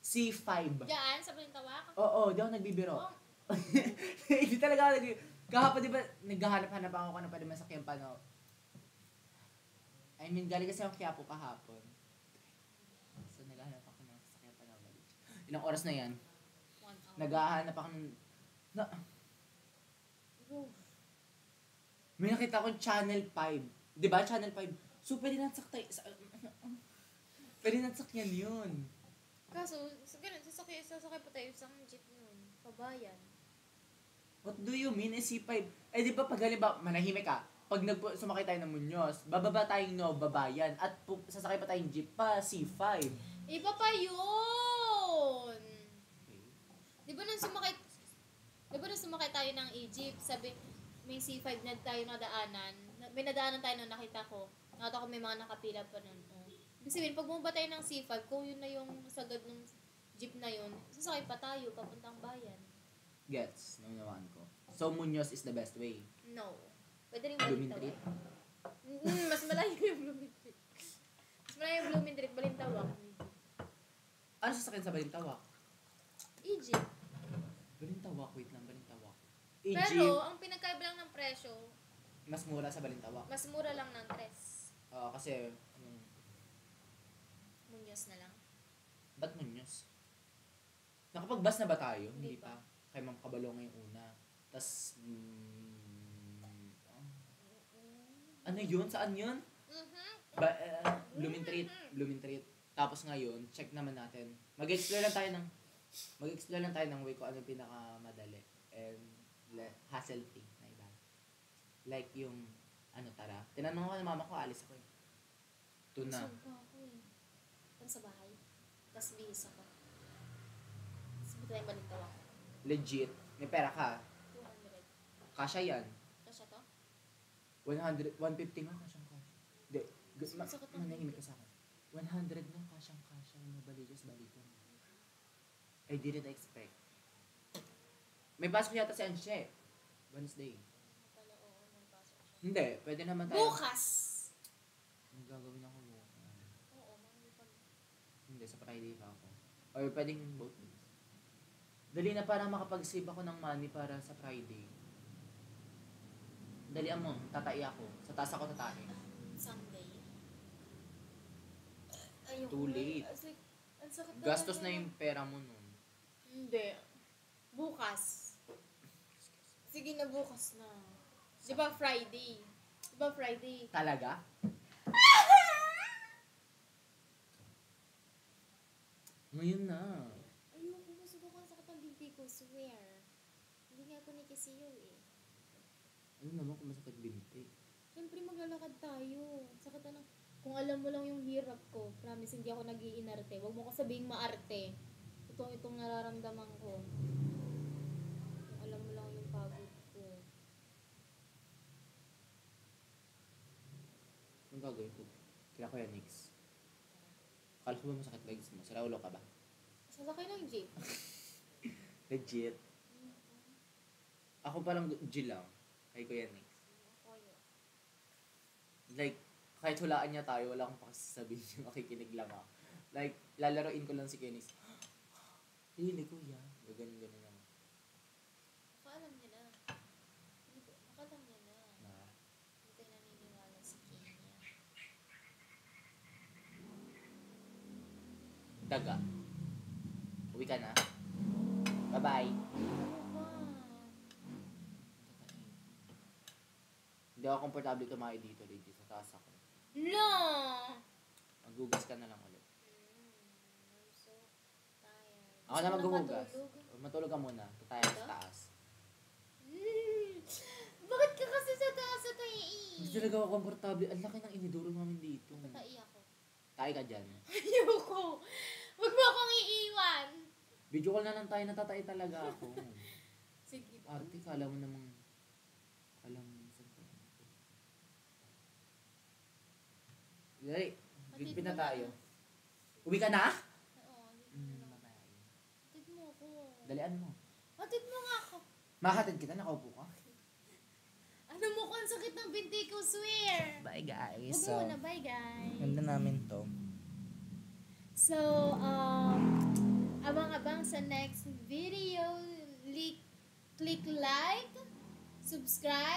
C5. Diyan, sa palintawa ka. Oo, di ako nagbibiro. Oh, Hindi talaga ako kahapon di ba, naghahanap-hanap ako kung ano pwede masakyan pa no. I mean, galing kasi ako Quiapo kahapon. So, naghahanap ako ng sasakyan pa na balik. Ilang oras na yan? 1 hour. Naghahanap ako ng... Oh. May nakita akong Channel 5. Di ba? Channel 5. So, pwede nang saktay... Pwede nang sakyan yun. Kaso, ganun, sasakay pa tayo sa jeep nun. Pabayan. What do you mean? C5? Eh, di ba pag halimbawa, manahimik ka, pag sumakay tayo ng Muñoz, bababa tayong Babayan, at sasakay pa tayong jeep pa, C5. Iba pa yun! Okay. Di ba nung sumakay tayo ng Egypt, sabi, may C5 na tayo nadaanan, may nadaanan tayo na nakita ko, Nakita ko may mga nakapila pa nun. Oh. Ibig sabihin, pag bumaba tayo ng C5, kung yun na yung sagad ng jeep na yun, sasakay pa tayo, papuntang bayan. Gets, naunawaan ko. So, Muñoz is the best way. No. Pwede rin Blooming Balintawak. Treat? Mas malayo yung Blooming Treat. Mas malayo yung Blooming Treat, Balintawak. Ano sasakyan sa Balintawak? Egypt. Balintawak, wait lang, Balintawak. Pero, ang pinagkaiba lang ng presyo, Mas mura sa Balintawak. mas mura lang ng tres. Kasi, Muñoz na lang. ba't Muñoz? Nakapag-bus na ba tayo? Hindi Hindi pa. Kay Ma'am Kabalo ngayong una. Tas, ano yun? Saan yun? Blooming Treat. Blooming Treat. Tapos ngayon, check naman natin. Mag-explore lang tayo ng way kung ano yung pinakamadali. And hassle-free na iba. Like yung, tara. Tinanong ko ng mama ko, alis ako eh. Ito na. Busog pa ako eh. Tan sa bahay. Tapos bihis ako. Tapos buta yung Balintawak. Legit. May pera ka. 200. Kasya yan. Kasya to? 150 nga, kasyang kasya. Hindi. Sakit ang Manahimik ka sa akin. 100 nga, kasyang kasya. Mabalikas, balikan. I didn't expect. May pasok yata si Anshe. Wednesday. Pala, oo, may pasok siya. Hindi, pwede naman tayo. Bukas! Ang gagawin ako. Oo, mga pag... Hindi, sa Friday pa ako. Or pwedeng both days. Dali na para makapag-save ako ng money para sa Friday. Dalian mo, tatai ako. Sa taas ako tatai. Sunday. Ayoko. Too late. Ang sakit Gastos na talaga. yung pera mo nun. Hindi. Bukas. Sige na, bukas na. Di ba Friday? Di ba Friday? Talaga? Ngayon na. Ayoko, busog ako. Ang sakit ng bibig ko, swear. Hindi nga ako nikisiyo eh. Ano naman kung masakit binti? Siyempre maglalakad tayo. Sakit na kung alam mo lang yung hirap ko, promise hindi ako nag-iinarte. Huwag mo ko sabihing maarte. Itong nararamdaman ko. Kung alam mo lang yung pagod ko. Anong gagawin ko? Kila ko yan, Nix. Akala ko ba masakit legs mo? Sira ulo ka ba? Sasakay ng jeep. Legit. Ako parang G lang. Kay Kuya Nix. Like, kahit hulaan niya tayo, wala akong pakisasabihin niya, makikinig lang ako. Like, lalaroin ko lang si Kenis. Really, kuya. Ganyan lang. Nakaalam niya na. Nakaalam niya na. Na, Hindi tayo naniniwala sa Kenya. daga. Uwi ka na. Bye-bye. Ano ba? Hindi ako komportable tumayo dito, legit. Sa taas ako. No! Maghugas ka na lang ulit. I'm so tired. Ako na maghuhugas. Matulog. Matulog ka muna. Tayo sa taas. Bakit ka kasi sa taas sa tayo Hindi talaga ako komportable. Ang laki ng iniduro namin dito. Tatai ako. Tayo ka dyan. Ayoko. Huwag mo akong iiwan. Video call na lang tayo, natatay talaga ako. Sige. Arte, kala mo namang... Alam mo minsan ko. Dali, gripin na tayo. Uwi ka na? Oo, hindi mo lang. Bye-bye. Hatid mo ako. Dalian mo. Hatid mo nga ako. Makahatid kita, nakaupo ka. Ano mo kung sakit ng binti ko, swear. Bye guys. Huwag muna, bye guys. Ganda namin to. So, abang-abang sa next video. Click like, subscribe.